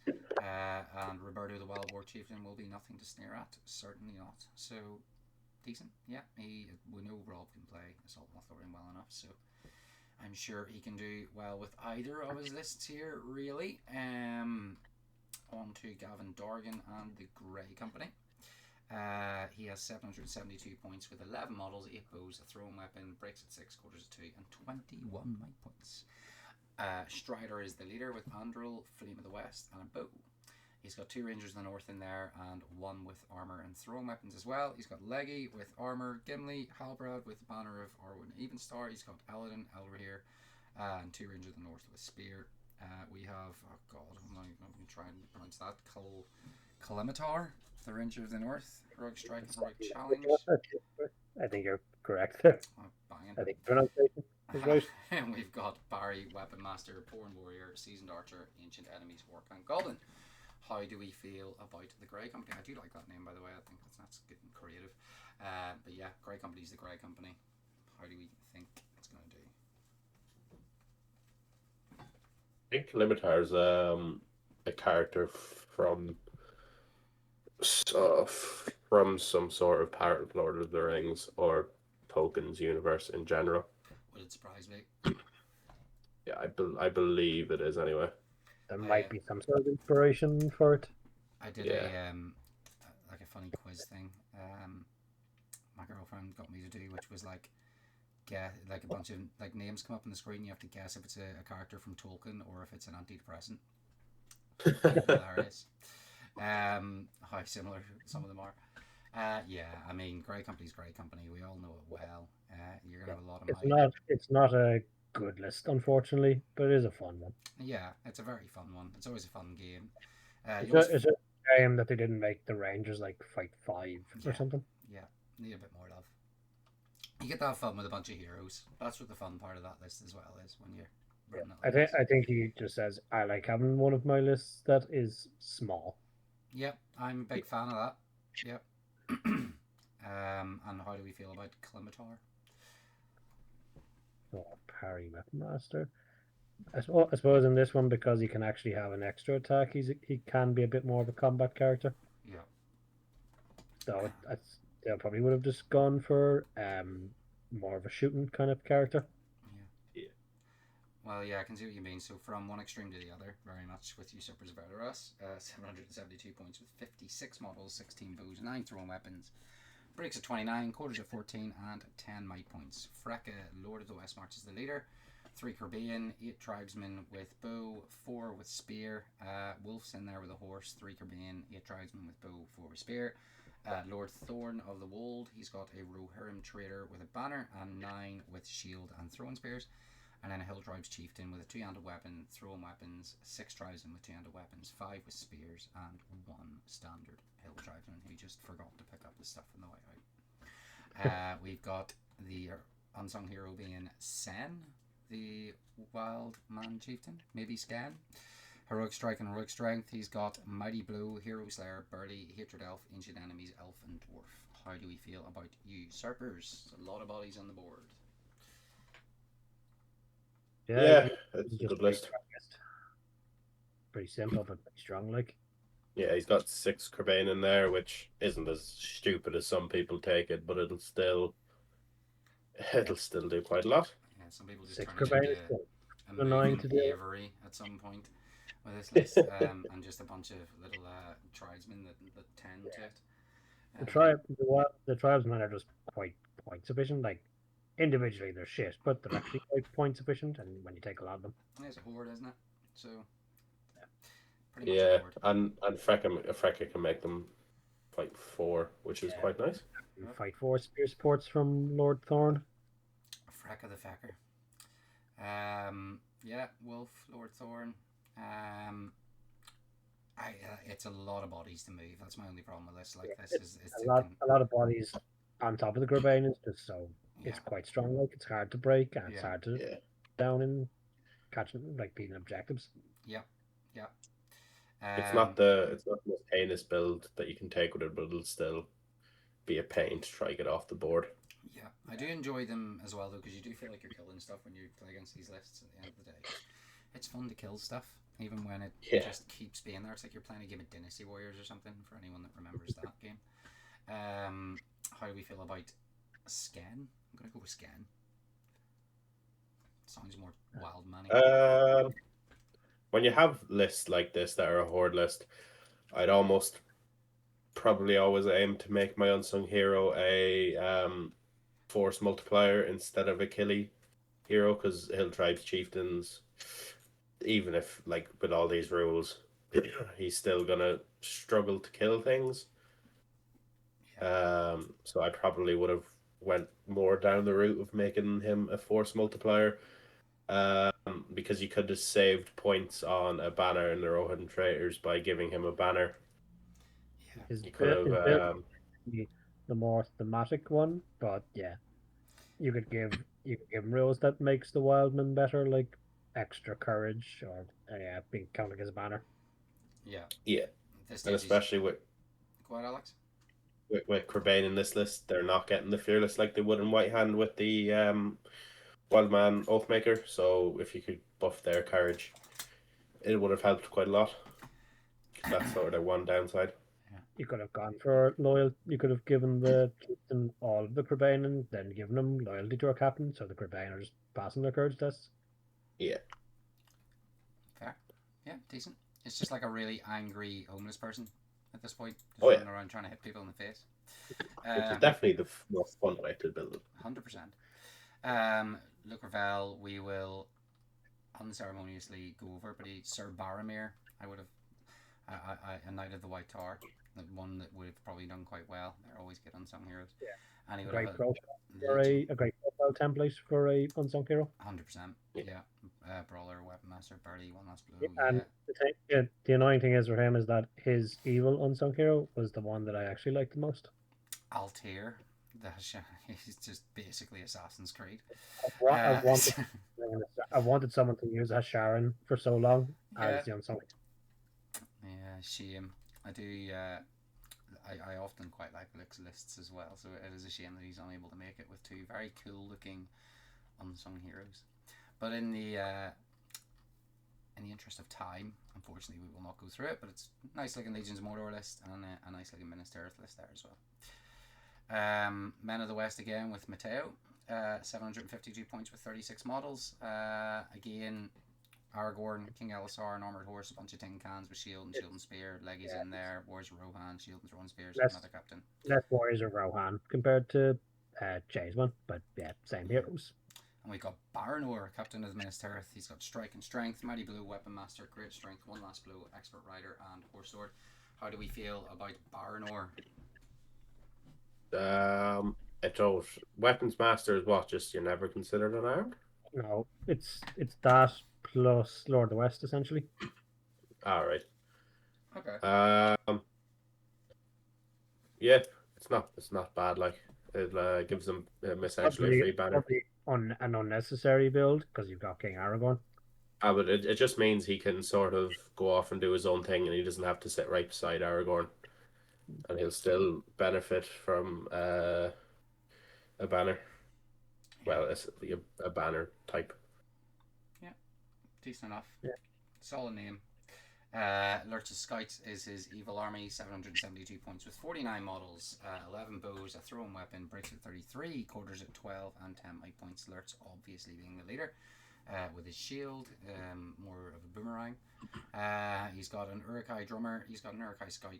And Roberto the Wild War Chieftain will be nothing to sneer at. Certainly not. So decent. Yeah. We know Rob can play Assault on Lothlorien well enough, so I'm sure he can do well with either of his lists here, really. On to Gavin Dorgan and the Grey Company. He has 772 points with 11 models, 8 bows, a throwing weapon, breaks at 6, quarters at 2, and 21 might points. Strider is the leader with Andril, Flame of the West, and a bow. He's got 2 Rangers in the North in there, and 1 with armor and throwing weapons as well. He's got Leggy with armor, Gimli, Halbrad with the banner of Arwen Evenstar. He's got Aladin, Elrahir, and 2 Rangers in the North with a spear. We have, I'm not even going to try and pronounce that, Kalimitar, the Ranger of the North, Heroic Strike, Heroic Challenge. I think you're correct there. Banging. I think pronunciation is right. And we've got Barry, Weapon Master, Born Warrior, Seasoned Archer, Ancient Enemies, Orc, and Goblin. How do we feel about the Grey Company? I do like that name, by the way. I think that's good and creative. But yeah, Grey Company's the Grey Company. How do we think it's going to do? I think Kalimitar's a character from some sort of part of Lord of the Rings or tokens universe in general. Would it surprise me? Yeah, I believe it is anyway. There might be some sort of inspiration for it. I did like a funny quiz thing. My girlfriend got me to do, which was like get like a bunch of like names come up on the screen. You have to guess if it's a character from Tolkien or if it's an antidepressant. Hilarious. How similar some of them are. Yeah, I mean, Grey Company's Grey Company. We all know it well. You're gonna have a lot of money. It's not a good list, unfortunately, but it is a fun one. Yeah, it's a very fun one. It's always a fun game. It's a shame that they didn't make the Rangers like fight 5 or something. Yeah, need a bit more love. You get to have fun with a bunch of heroes. That's what the fun part of that list as well is when you're. I think he just says I like having one of my lists that is small. Yep, I'm a big fan of that. Yep. And how do we feel about Klimatar? Oh, Parry Master. I suppose in this one, because he can actually have an extra attack, he can be a bit more of a combat character. Yeah. So they probably would have just gone for more of a shooting kind of character. Yeah. Well, yeah, I can see what you mean. So from one extreme to the other, very much with Usurpers Verteros, 772 points with 56 models, 16 bows, 9 thrown weapons. Breaks at 29, quarters at 14, and 10 might points. Freka, Lord of the West March, is the leader. 3 Carbean, 8 Tribesmen with bow, 4 with spear. Wolf's in there with a horse, 3 Carbean, 8 Tribesmen with bow, 4 with spear. Lord Thorn of the Wold, he's got a Rohirrim trader with a banner, and 9 with shield and throwing spears. And then a Hill Tribes Chieftain with a 2-handed weapon, throwing weapons, 6 Tribesmen with 2-handed weapons, 5 with spears, and 1 standard Hill Tribesman who just forgot to pick up the stuff from the way out. We've got the unsung hero being Sen, the Wild Man Chieftain, maybe Scan. Heroic Strike and Heroic Strength. He's got Mighty Blow, Hero Slayer, Burly, Hatred Elf, Ancient Enemies, Elf, and Dwarf. How do we feel about Usurpers? A lot of bodies on the board. Yeah, it's a good list. Pretty simple, but pretty strong, like. Yeah, he's got 6 Carbean in there, which isn't as stupid as some people take it, but it'll still do quite a lot. Yeah, some people just 6 turn it into a moving Avery at some point with this list, and just a bunch of little tribesmen that tend to it. The tribesmen are just quite point sufficient. Like individually, they're shit, but they're actually quite point sufficient. And when you take a lot of them, it's a horde, isn't it? So pretty much a horde. And Freka can make them fight 4, which is quite nice. Fight 4 spear supports from Lord Thorn. Freka the Fecker. Yeah, Wolf, Lord Thorn. It's a lot of bodies to move. That's my only problem with this. Like this is a lot of bodies on top of the Carbean, just so it's quite strong. Like it's hard to break and it's hard to down and catching, like beating objectives. Yeah. It's not the most heinous build that you can take with it, but it'll still be a pain to try to get off the board. Yeah, I do enjoy them as well though, because you do feel like you're killing stuff when you play against these lists. At the end of the day, it's fun to kill stuff, even when it just keeps being there. It's like you're playing a game of Dynasty Warriors or something. For anyone that remembers that game. How do we feel about Scan? I'm gonna go with Scan. Sounds more wild money. When you have lists like this that are a horde list, I'd almost probably always aim to make my unsung hero a force multiplier instead of a killy hero, because Hill Tribes Chieftains, even if like with all these rules, he's still gonna struggle to kill things. So I probably would have went more down the route of making him a force multiplier. Because you could have saved points on a banner in the Rohan Traders by giving him a banner. Yeah. You could have the more thematic one, but yeah, you could give him rules that makes the Wildman better, like extra courage or being counted as a banner. Yeah. And especially with go ahead, Alex. With Carbean in this list, they're not getting the fearless like they would in White Hand with the Wildman Oathmaker, so if you could buff their courage, it would have helped quite a lot. That's sort of one downside. You could have gone for loyal. You could have given the chieftain all of the Crebain and then given them loyalty to our captain, so the Crebain are just passing their courage tests. Yeah. Fair. Yeah, decent. It's just like a really angry homeless person at this point, just Oh, yeah. running around trying to hit people in the face. Which is definitely the most fun way to build it. 100%. Luke Ravel, we will unceremoniously go over, but Sir Baromir, I would have, a Knight of the White Tower, the one that would have probably done quite well. They're always good unsung heroes. Yeah. And he A would great have profile for a great profile template for a unsung hero. 100%. Yeah. Brawler, Weapon Master, Birdie, One Last Blow. Yeah, and the annoying thing is for him is that his evil unsung hero was the one that I actually liked the most. Altair. He's just basically Assassin's Creed. I've wanted someone to use as Sharon for so long as the unsung. Yeah, shame. I do. I often quite like Luke's lists as well, so it is a shame that he's unable to make it with two very cool looking unsung heroes. But in the interest of time, unfortunately, we will not go through it. But it's nice looking Legions of Mordor list and a nice looking Minas Tirith list there as well. Men of the West again with Mateo, 752 points with 36 models. Again, Aragorn, King Elisar, an armored horse, a bunch of tin cans with shield and spear. Leggy's in there. Warriors of Rohan, shield and throwing spears. Another captain. Less Warriors of Rohan compared to Jay's one, but yeah, same heroes. And we've got Baranor, captain of the Minas Tirith. He's got strike and strength, mighty blue, weapon master, great strength, one last blow, expert rider, and horse sword. How do we feel about Baranor? It don't. Weapons master is what? Just you're never considered unarmed? No, it's that plus Lord of the West essentially. All right. Okay. Yeah, it's not bad. Like it gives them essentially a free banner. An unnecessary build because you've got King Aragorn. But it just means he can sort of go off and do his own thing, and he doesn't have to sit right beside Aragorn, and he'll still benefit from a banner. Well, it's a banner type. Yeah, decent enough. Yeah. Solid name. Lurch's Scouts is his evil army, 772 points with 49 models, 11 bows, a thrown weapon, breaks at 33, quarters at 12, and 10 might points. Lurch obviously being the leader, with his shield, more of a boomerang. He's got an Uruk-hai drummer, he's got an Uruk-hai scout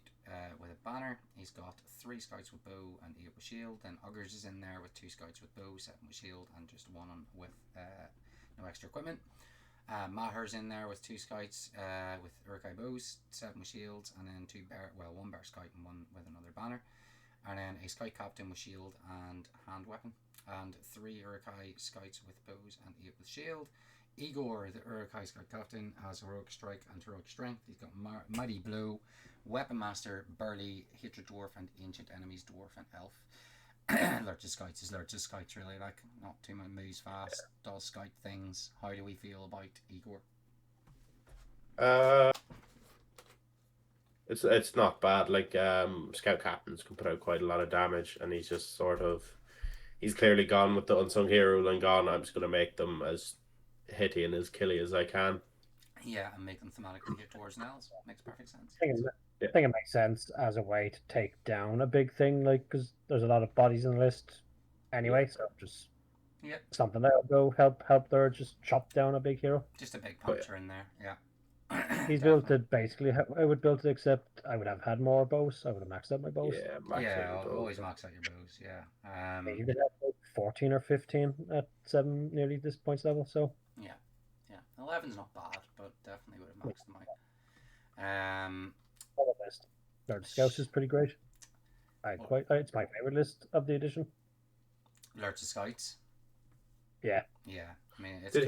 with a banner, he's got 3 scouts with bow and 8 with shield, then Uggers is in there with 2 scouts with bow, 7 with shield, and just 1 with no extra equipment. Maher's in there with 2 scouts with Uruk-hai bows, 7 with shields, and then 1 bear scout and 1 with another banner. And then a scout captain with shield and hand weapon. And 3 Uruk-hai scouts with bows and 8 with shield. Igor, the Uruk-hai scout captain, has heroic strike and heroic strength. He's got mighty blow, weapon master, burly, hatred dwarf, and ancient enemies dwarf and elf. Lurch's Scouts is Lurch's Scouts, really, like, not too much, moves fast, does scout things. How do we feel about Igor? It's not bad. Like scout captains can put out quite a lot of damage, and he's just sort of he's clearly gone with the unsung hero and gone. I'm just going to make them as hitty and as killy as I can. Yeah, and make them thematically hit towards Nels. Makes perfect sense. I think it makes sense as a way to take down a big thing, like, because there's a lot of bodies in the list anyway, so just something that'll go help there, just chop down a big hero. Just a big puncher in there, yeah. He's built it basically. I would build it, except I would have had more bows. I would have maxed out my bows. Always max out your bows. Yeah. You could have like 14 or 15 at 7, nearly this points level. So yeah. 11's not bad, but definitely would have maxed them out. List. Lord Scouts is pretty great. It's my favorite list of the edition. Lurch's Scouts. Yeah. I mean, did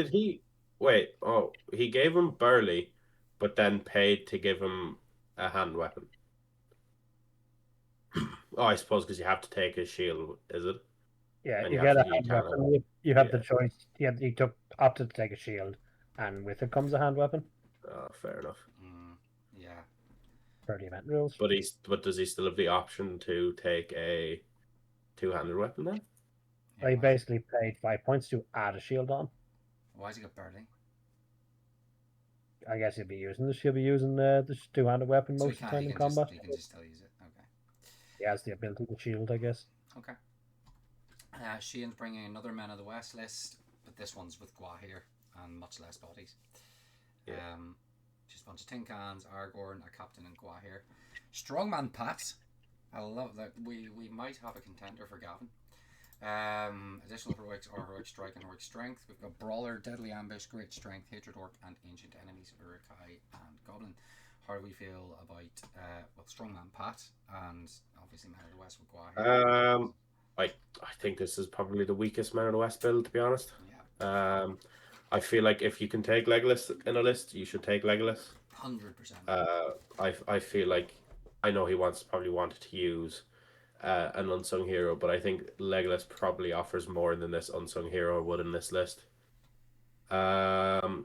he? Wait. Oh, he gave him Burley, but then paid to give him a hand weapon. Oh, I suppose because you have to take his shield, is it? Yeah, you get a hand weapon. You have the choice. He opted to take a shield, and with it comes a hand weapon. Oh, fair enough. Yeah. Per the event rules. But does he still have the option to take a 2-handed weapon then? Yeah, he basically paid 5 points to add a shield on. Why's he got Burley? I guess she'll be using the two-handed weapon So he most of the can time in combat. he can just still use it. Okay. He has the ability to shield, I guess. Okay. Sheehan's bringing another Men of the West list, but this one's with Gwahir and much less bodies. Yeah. Just a bunch of tin cans, Aragorn, a captain, and Gwahir. Strongman Pat. I love that. We might have a contender for Gavin. Additional heroics or heroic strike and heroic strength. We've got Brawler, Deadly Ambush, Great Strength, Hatred Orc, and Ancient Enemies, Urukai and Goblin. How do we feel about Strongman Pat and obviously Men of the West with Gwahir? I think this is probably the weakest Man of the West build, to be honest. Yeah. I feel like if you can take Legolas in a list, you should take Legolas. 100%. I feel like I know he probably wanted to use an unsung hero, but I think Legolas probably offers more than this unsung hero would in this list. Gwahir,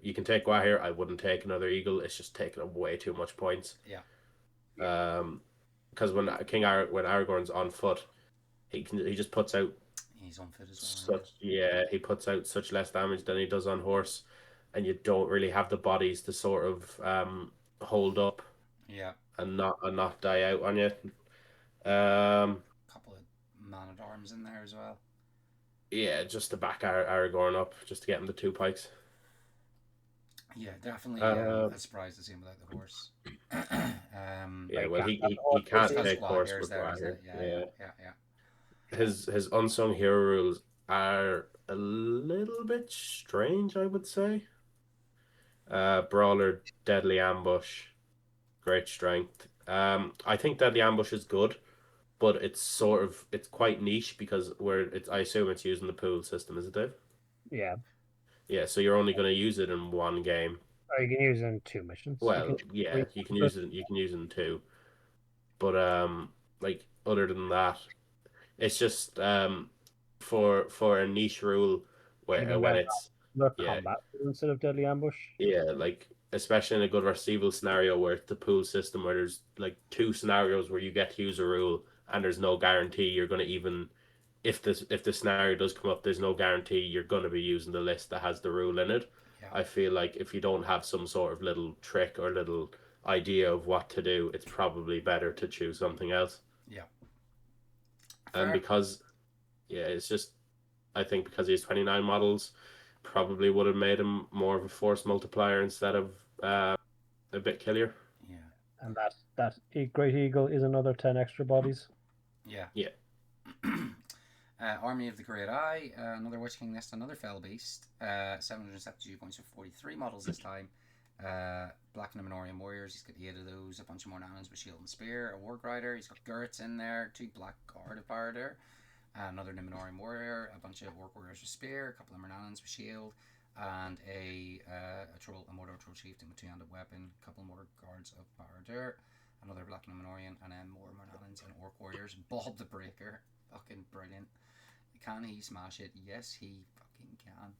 you can take Gwahir. I wouldn't take another Eagle. It's just taking up way too much points. Yeah. Because when Aragorn's on foot, he just puts out. He's unfit as well. He puts out such less damage than he does on horse, and you don't really have the bodies to sort of hold up. Yeah. And not die out on you. Couple of Man-at-Arms in there as well. Yeah, just to back Aragorn up, just to get him the 2 pikes. Yeah, definitely. I'm surprised to see him without the horse. He can't take horse with Gwahir. Yeah. His unsung hero rules are a little bit strange, I would say. Brawler, Deadly Ambush, Great Strength. I think Deadly Ambush is good, but it's quite niche because I assume it's using the pool system, is it, Dave? Yeah. Yeah, so you're only going to use it in one game. Or you can use it in 2 missions. Well, you can use it. You can use it in 2, but other than that, it's just for a niche rule when it's combat instead of Deadly Ambush. Yeah, especially in a good versus evil scenario where it's the pool system where there's 2 scenarios where you get to use a rule and there's no guarantee you're going to even if the scenario does come up, there's no guarantee you're going to be using the list that has the rule in it. Yeah. I feel like if you don't have some sort of little trick or little idea of what to do, it's probably better to choose something else. Yeah. And because it's just I think because he has 29 models, probably would have made him more of a force multiplier instead of a bit killer. Yeah. And that Great Eagle is another 10 extra bodies. Yeah. Yeah. Army of the Great Eye, another Witch King list, another Fell Beast. 772 points for 43 models this time. Black Numenorian Warriors, he's got 8 of those, a bunch of more Nanans with Shield and Spear, a Warg Rider, he's got Gertz in there, 2 Black Guard of Barder, another Numenorian Warrior, a bunch of Orc Warriors with Spear, a couple of Nanans with Shield, and a Mordor Troll Chieftain with 2-handed weapon, a couple more Guards of Barder, another Black Numenorian, and then more Nanans and Orc Warriors. Bob the Breaker, fucking brilliant. Can he smash it? Yes, he fucking can.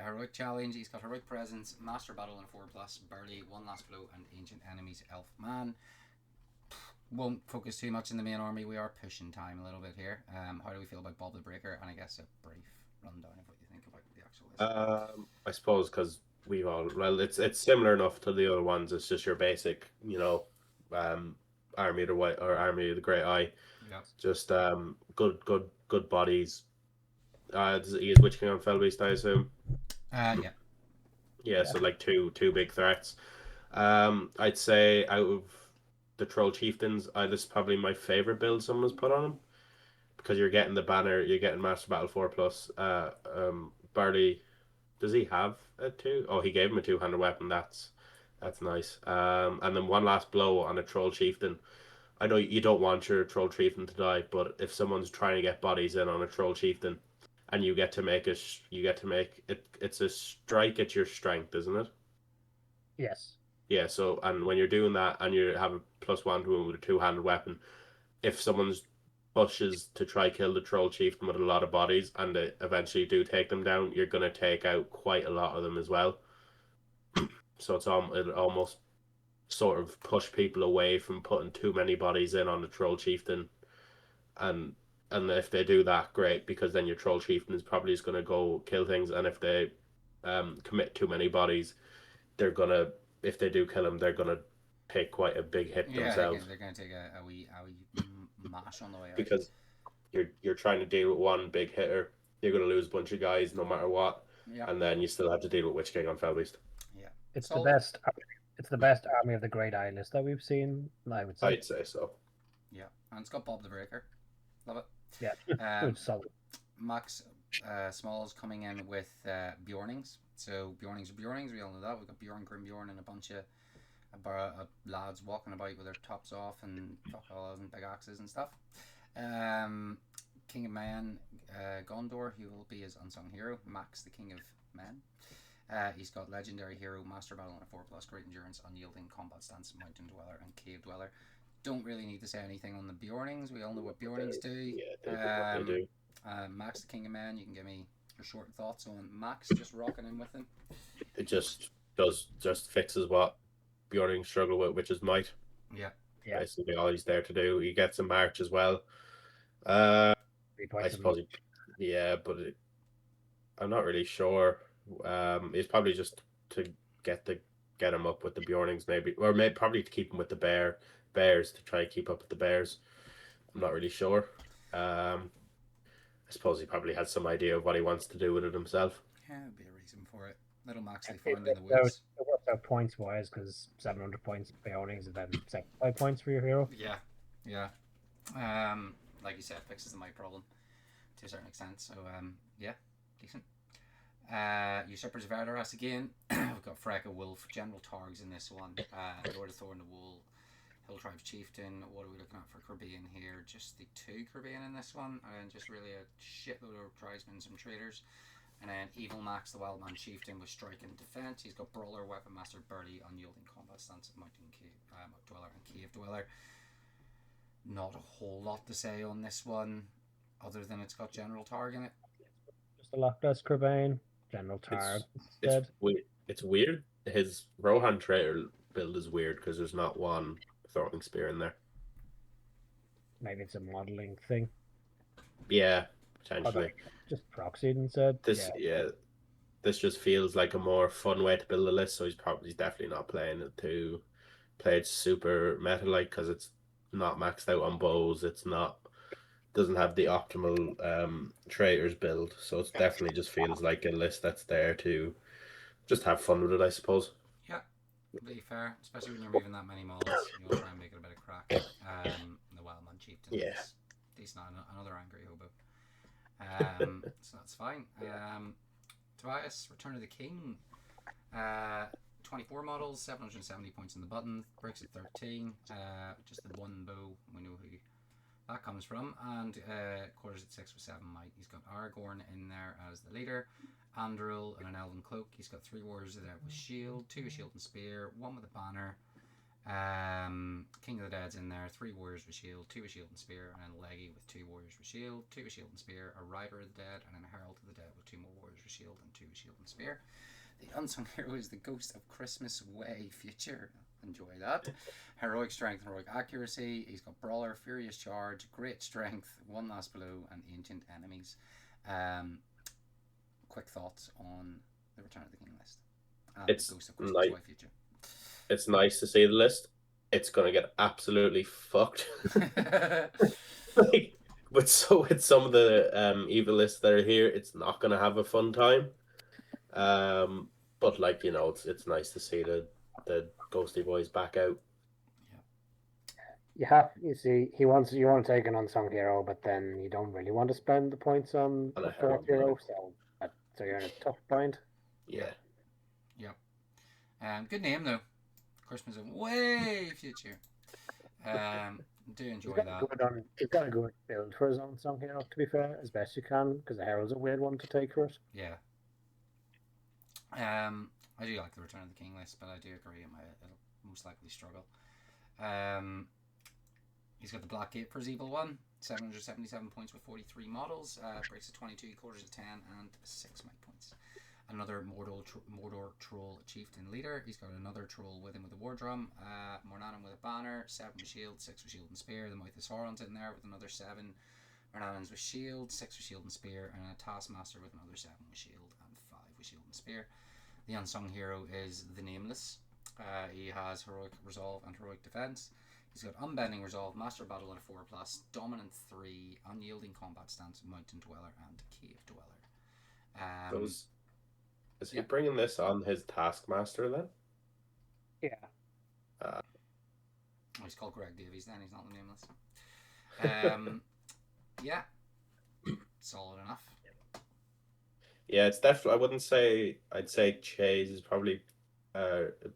Heroic Challenge, he's got Heroic Presence, Master Battle and 4+, Burly, One Last Blow, and Ancient Enemies, Elf Man. Won't focus too much in the main army. We are pushing time a little bit here. How do we feel about Bob the Breaker? And I guess a brief rundown of what you think about the actual list. I suppose because it's similar enough to the other ones. It's just your basic, Army of the White or Army of the Great Eye. Yeah. Just good bodies. He is Witch King on Fell Beast, I assume. Yeah. Yeah, so two big threats. I'd say out of the Troll Chieftains, this is probably my favorite build someone's put on him because you're getting the banner, you're getting Master Battle 4+. Barley, does he have a 2? Oh, he gave him a 2-handed weapon. That's nice. And then One Last Blow on a Troll Chieftain. I know you don't want your Troll Chieftain to die, but if someone's trying to get bodies in on a Troll Chieftain, and you get to make it, it's a strike at your strength, isn't it? Yes. Yeah. So, and when you're doing that, and you have a +1 to him with a 2-handed weapon, if someone's pushes to try kill the Troll Chieftain with a lot of bodies, and they eventually do take them down, you're gonna take out quite a lot of them as well. So it almost sort of push people away from putting too many bodies in on the Troll Chieftain, and if they do that, great, because then your Troll Chieftain is probably just going to go kill things, and if they commit too many bodies, they're gonna, if they do kill him, they're gonna take quite a big hit Yeah, themselves, they're gonna take a wee mash on the way out. because you're trying to deal with one big hitter, you're gonna lose a bunch of guys no matter what, Yeah, and then you still have to deal with Witch King on Felbeast. yeah. It's the So best. It's the best Army of the Great Eye list that we've seen. I would say. I'd say so. yeah, and it's got Bob the Breaker. Love it. Yeah, Um, solid. Max Smalls coming in with Bjornings. So Bjornings are Bjornings. We all know that. We've got Bjorn, Grimbjorn, and a bunch of lads walking about with their tops off and fuck all and big axes and stuff. King of Men, Gondor, he will be his unsung hero. Max, the King of Men. He's got legendary hero, master battle, and a 4+ great endurance, unyielding combat stance, mountain dweller, and cave dweller. Don't really need to say anything on the Bjornings. We all know what Bjornings do. Yeah, they do what they do. Max, the King of Men, you can give me your short thoughts on Max just rocking in with him. It just fixes what Bjorning struggle with, which is might. Yeah. Basically all he's there to do. He gets a march as well. 3 I points. suppose, but I'm not really sure. It's probably just to get him up with the Bjornings, maybe, or maybe probably to keep him with the Bears, to try and keep up with the Bears. I'm not really sure. I suppose he probably has some idea of what he wants to do with it himself. Yeah, there'd be a reason for it. Little Max they found in the woods. It works out points wise because 700 points for Bjornings and then 75 points for your hero. Yeah. Like you said, fixes the might problem to a certain extent. So yeah, decent. Usurper's Verderas again. We've got Freka Wolf, General Targs in this one. Lord of Thorn the Wool, Hill Tribe Chieftain. What are we looking at for Caribbean here? Just the 2 Caribbean in this one, and just really a shitload of tribesmen, some traders. And then Evil Max, the Wildman Chieftain, with strike and defense. He's got Brawler, Weapon Master, Birdie, Unyielding Combat Stance, Mountain Dweller, and Cave Dweller. Not a whole lot to say on this one, other than it's got General Targ in it. Just a Loch Ness Crebain, General Targ instead. It's weird. His Rohan Trader build is weird because there's not one throwing spear in there. Maybe it's a modeling thing. Yeah, potentially. Just proxied instead. This just feels like a more fun way to build a list. So he's definitely not playing it super meta like, because it's not maxed out on bows. Doesn't have the optimal traders build. So it definitely just feels like a list that's there to just have fun with it, I suppose. Yeah, completely fair. Especially when you're moving that many models, you'll try and make it a bit of crack. The Wildman Chieftain is decent. Another angry hobo. So that's fine. Tobias, Return of the King. 24 models, 770 points in the button, breaks at 13. Just the 1 bow. We know who that comes from. And quarters at 6 with 7 might. He's got Aragorn in there as the leader. Andril and an Elven Cloak. He's got 3 warriors there with shield, 2 with shield and spear, 1 with a banner. King of the Dead's in there, 3 warriors with shield, 2 with shield and spear, and then Leggy with 2 warriors with shield, 2 with shield and spear, a Rider of the Dead, and then a Herald of the Dead with 2 more warriors with shield and 2 with shield and spear. The unsung hero is the Ghost of Christmas Way Future. Enjoy that. Heroic strength and heroic accuracy. He's got Brawler, Furious Charge, Great Strength, 1 Last Blow, and Ancient Enemies. Quick thoughts on the Return of the King list. It's Ghost of Christmas Way Future. It's nice to see the list. It's gonna get absolutely fucked. But so with some of the evil lists that are here, it's not gonna have a fun time. But it's nice to see the Ghosty Boys back out. You see, you want to take an unsung hero, but then you don't really want to spend the points on a 4th hero, so you're in a tough bind. Yeah. Good name though. Christmas Way Future. Do enjoy that. He's got a good build for his unsung hero, to be fair, as best you can, because the Herald's a weird one to take for it. Yeah. I do like the Return of the King list, but I do agree it'll most likely struggle. He's got the Black Gate for his evil one, 777 points with 43 models, breaks at 22, quarters at 10, and 6 might points. Another Mordor Troll Chieftain leader. He's got another troll with him with a war drum. Mornanan with a banner, 7 with shield, 6 with shield and spear. The Mouth of Sauron's in there with another 7. Mornanans with shield, 6 with shield and spear, and a Taskmaster with another 7 with shield and 5 with shield and spear. The unsung hero is the Nameless. He has heroic resolve and heroic defense. He's got unbending resolve, master battle and a 4+, dominant 3, unyielding combat stance, mountain dweller, and cave dweller. Is he bringing this on his Taskmaster then? Yeah. He's called Greg Davies then, he's not the Nameless. Yeah. Solid enough. Yeah, it's definitely. I wouldn't say. I'd say Chase is probably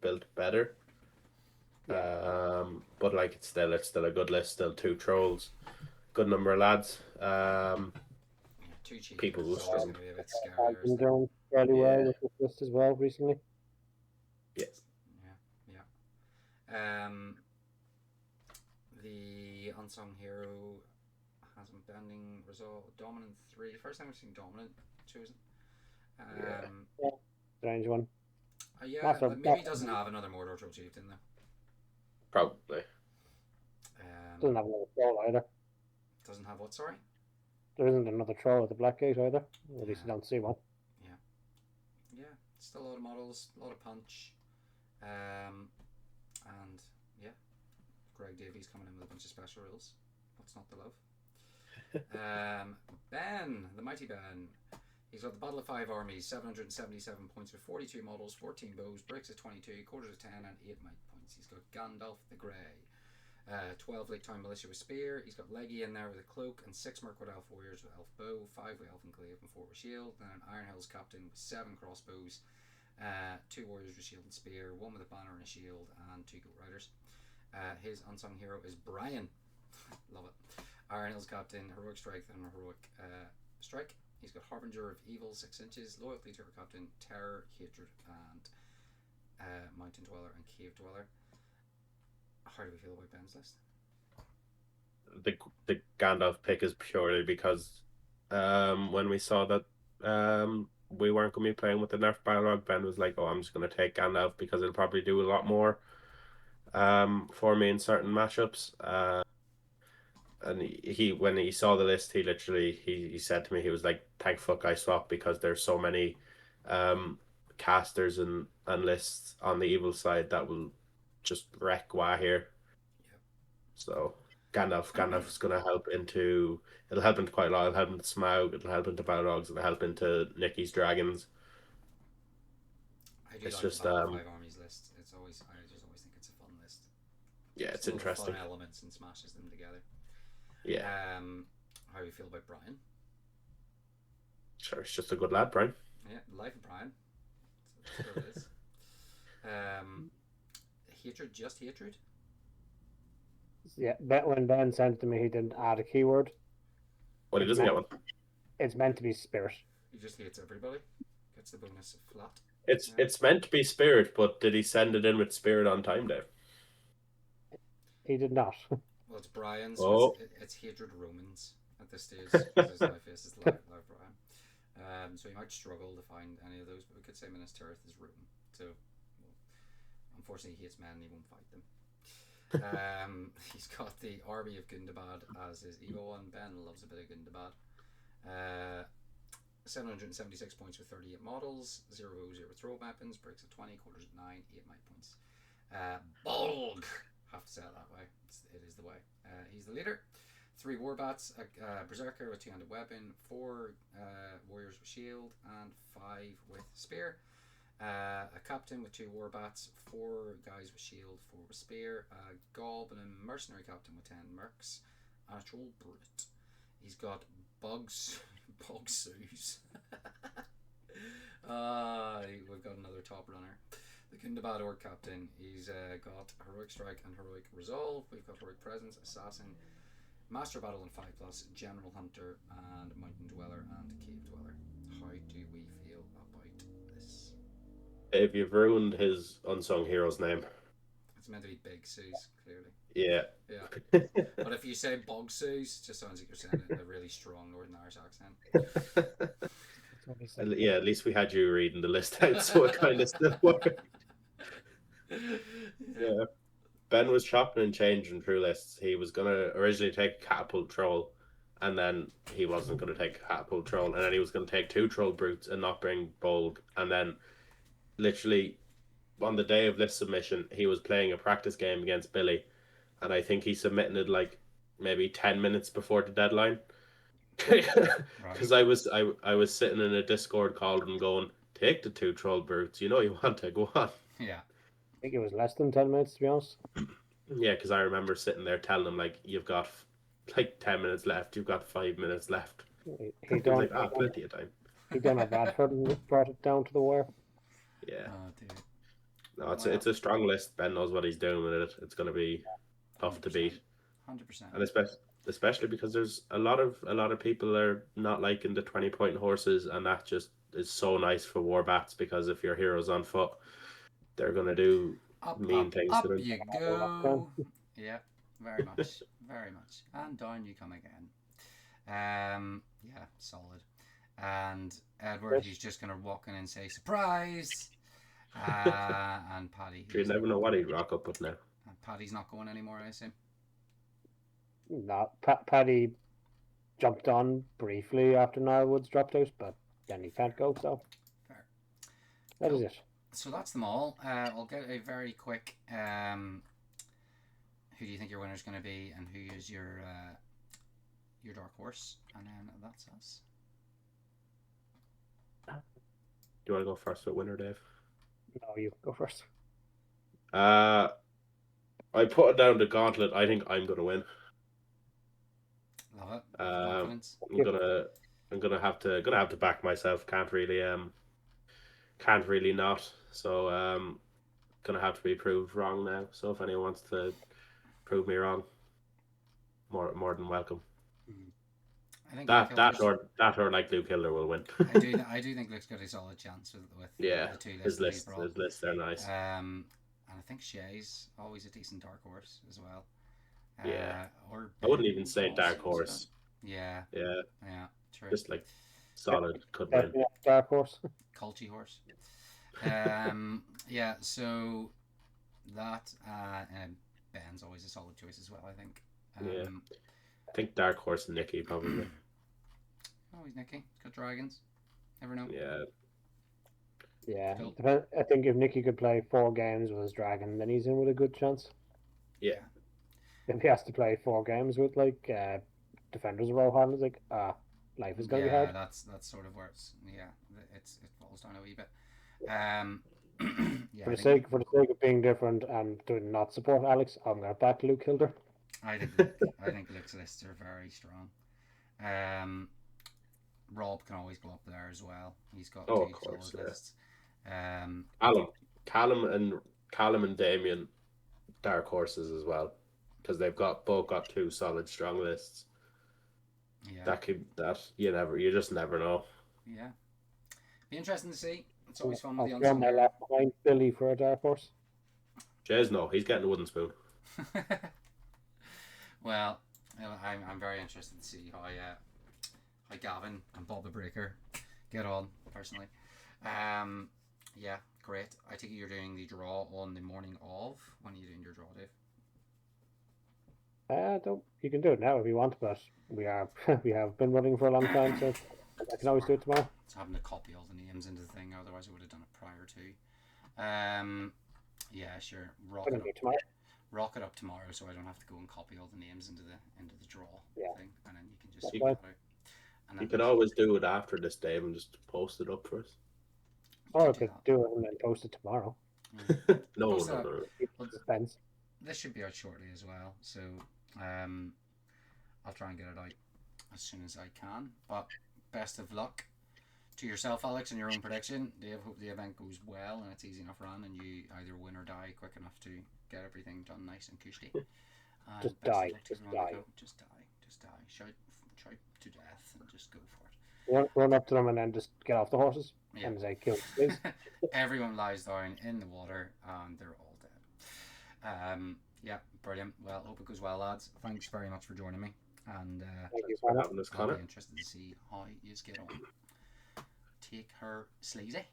built better. But like it's still a good list. Still 2 trolls, good number of lads. Two cheap People will going struggle. to be a bit I've been scarier. doing fairly well with this list as well recently. Yes. Yeah. The unsung hero has unbending resolve, dominant 3. First time I've seen dominant chosen. Strange one. Yeah, maybe he doesn't have another Mordor troll chieftain though. Probably. Doesn't have another troll either. Doesn't have what? Sorry. There isn't another troll at the Blackgate either. At least I don't see one. Yeah. Still a lot of models, a lot of punch, and yeah, Greg Davies coming in with a bunch of special rules. What's not to love? Ben, the mighty Ben. He's got the Battle of 5 armies, 777 points with 42 models, 14 bows, bricks of 22, quarters of 10, and 8 might points. He's got Gandalf the Grey, 12 late time militia with spear. He's got Leggy in there with a cloak, and 6 Mirkwood elf warriors with elf bow, 5 with elf and glaive, and 4 with shield. Then an Iron Hills captain with 7 crossbows, 2 warriors with shield and spear, 1 with a banner and a shield, and 2 goat riders. His unsung hero is Brian. Love it. Iron Hills captain, heroic strength and heroic strike. He's got Harbinger of Evil, 6 inches, loyalty to her captain, terror, hatred, and mountain dweller and cave dweller. How do we feel about Ben's list? The Gandalf pick is purely because when we saw that we weren't going to be playing with the nerf biolog, Ben was like, "Oh, I'm just going to take Gandalf because it'll probably do a lot more for me in certain matchups." And he when he saw the list, he literally he said to me, he was like, "Thank fuck I swapped because there's so many casters and lists on the evil side that will just wreck WoW here." Yep. So Gandalf is going to help into. It'll help into quite a lot. It'll help into Smaug. It'll help into Balrogs. It'll help into Nicky's dragons. I do It's like just, the Battle of 5 armies list. I just always think it's a fun list. Yeah, it's Still interesting. Fun elements and smashes them together. Yeah. How do you feel about Brian? Sure, it's just a good lad, Brian. Yeah, life of Brian. That's what it is. Hatred, just hatred. Yeah, when Ben sent it to me, he didn't add a keyword. Well, he doesn't get one. It's meant to be spirit. He just hates everybody. Gets the bonus flat. It's meant to be spirit, but did he send it in with spirit on time, Dave? He did not. Well, it's Brian, so it's hatred Romans at this stage. His life is live Brian. So he might struggle to find any of those, but we could say Minas Tirith is Rome. So, well, unfortunately, he hates men and he won't fight them. He's got the Army of Gundabad as his evil one. Ben loves a bit of Gundabad. 776 points with 38 models, 0 throw weapons, breaks of 20, quarters of 9, 8 might points. Bolg! Have to say it that way. It is the way. He's the leader. 3 warbats, a berserker with 2-handed weapon, 4 warriors with shield, and 5 with spear. A captain with 2 warbats, 4 guys with shield, 4 with spear, a goblin mercenary captain with 10 mercs, and a troll brute. He's got bugs. Bogsoos. We've got another top runner. The Gundabad Orc captain. He's got heroic strike and heroic resolve. We've got heroic presence, assassin, master battle and 5+, general hunter, and mountain dweller and cave dweller. How do we feel about this? If you've ruined his unsung hero's name. It's meant to be Big Soos, clearly. Yeah. But if you say Bog Soos, it just sounds like you're saying it in a really strong Northern Irish accent. Yeah, at least we had you reading the list out, so it kind of still worked. Yeah. Ben was chopping and changing through lists. He was going to originally take Catapult Troll, and then he wasn't going to take catapult troll, and then he was going to take 2 troll brutes and not bring bold, and then literally on the day of this submission, he was playing a practice game against Billy, and I think he submitted like maybe 10 minutes before the deadline. Because I was sitting in a Discord call and going, take the 2 troll brutes, you want to go on. Yeah. I think it was less than 10 minutes, to be honest. Yeah, because I remember sitting there telling him, like, you've got like 10 minutes left, you've got 5 minutes left. He done like, plenty of time. He done a Bradford and brought it down to the wire. Yeah. Oh, dude. No, it's a strong list. Ben knows what he's doing with it. It's going to be tough to beat. 100%. And especially because there's a lot of people are not liking the 20-point horses, and that just is so nice for war bats, because if your hero's on foot, they're going to do mean things up to them. You go. Yeah, very much. Very much. And down you come again. Yeah, solid. And Edward, he's just going to walk in and say, surprise! And Paddy. You never know what he'd rock up with now. And Paddy's not going anymore, I assume. No, Paddy jumped on briefly after Norwood's dropped out, but then he can't go, so fair. That is it. So that's them all. I'll get a very quick who do you think your winner's going to be, and who is your dark horse, and then that's us. Do you want to go first with winner, Dave? No, you go first. I put it down to Gauntlet. I think I'm going to win. Love it. Confidence. I'm gonna have to back myself. Can't really not. So gonna have to be proved wrong now. So if anyone wants to prove me wrong, more than welcome. I think that or like Luke Hilder will win. I do think Luke's got a solid chance with yeah, the 2 lists. His lists are nice. And I think Shay's always a decent dark horse as well. Yeah, or I wouldn't even say dark horse. Yeah, true. Just like solid could win. Dark horse. Culty horse. Yeah, so that Ben's always a solid choice as well, I think. I think dark horse and Nicky probably. Oh, he's Nicky. He's got dragons. Never know. Yeah. Cool. I think if Nicky could play 4 games with his dragon, then he's in with a good chance. Yeah. If he has to play 4 games with like defenders of Rohan, it's like life is going to be hard. Yeah, that's sort of where it falls down a wee bit. Yeah, for the sake of being different and to not support Alex, I'm going to back Luke Hilder. I think Luke's lists are very strong. Rob can always go up there as well. He's got 2 solid lists. Callum and Damien, dark horses as well, because they've both got 2 solid strong lists. Yeah. You just never know. Yeah. Be interesting to see. It's always fun with the I'll Unsung. my left behind Billy for a dark horse. Jez, no, he's getting a wooden spoon. Well, I'm very interested to see how Gavin and Bob the Breaker get on personally. Yeah, great. I think you're doing the draw on the morning of. When are you doing your draw, Dave? You can do it now if you want, but we have been running for a long time, so I can always do it tomorrow. It's having to copy all the names into the thing, otherwise I would have done it prior to. Yeah, sure. Rock it up tomorrow, so I don't have to go and copy all the names into the draw thing, and then you can just sort it out. And you could always do it after this, Dave, and just post it up for us. Or I could do it and then post it tomorrow. No. Depends. This should be out shortly as well, so I'll try and get it out as soon as I can. But best of luck to yourself, Alex, and your own prediction. Dave, hope the event goes well and it's easy enough run, and you either win or die quick enough to get everything done nice and cushy. Just die. Just die. Shout to death and just go for it. Run up to them and then just get off the horses and say, kill, please. Everyone lies down in the water and they're all dead. Yeah, brilliant. Well, hope it goes well, lads. Thanks very much for joining me. And thanks for having us, Connor. I'll be interested to see how you get on. Take her sleazy.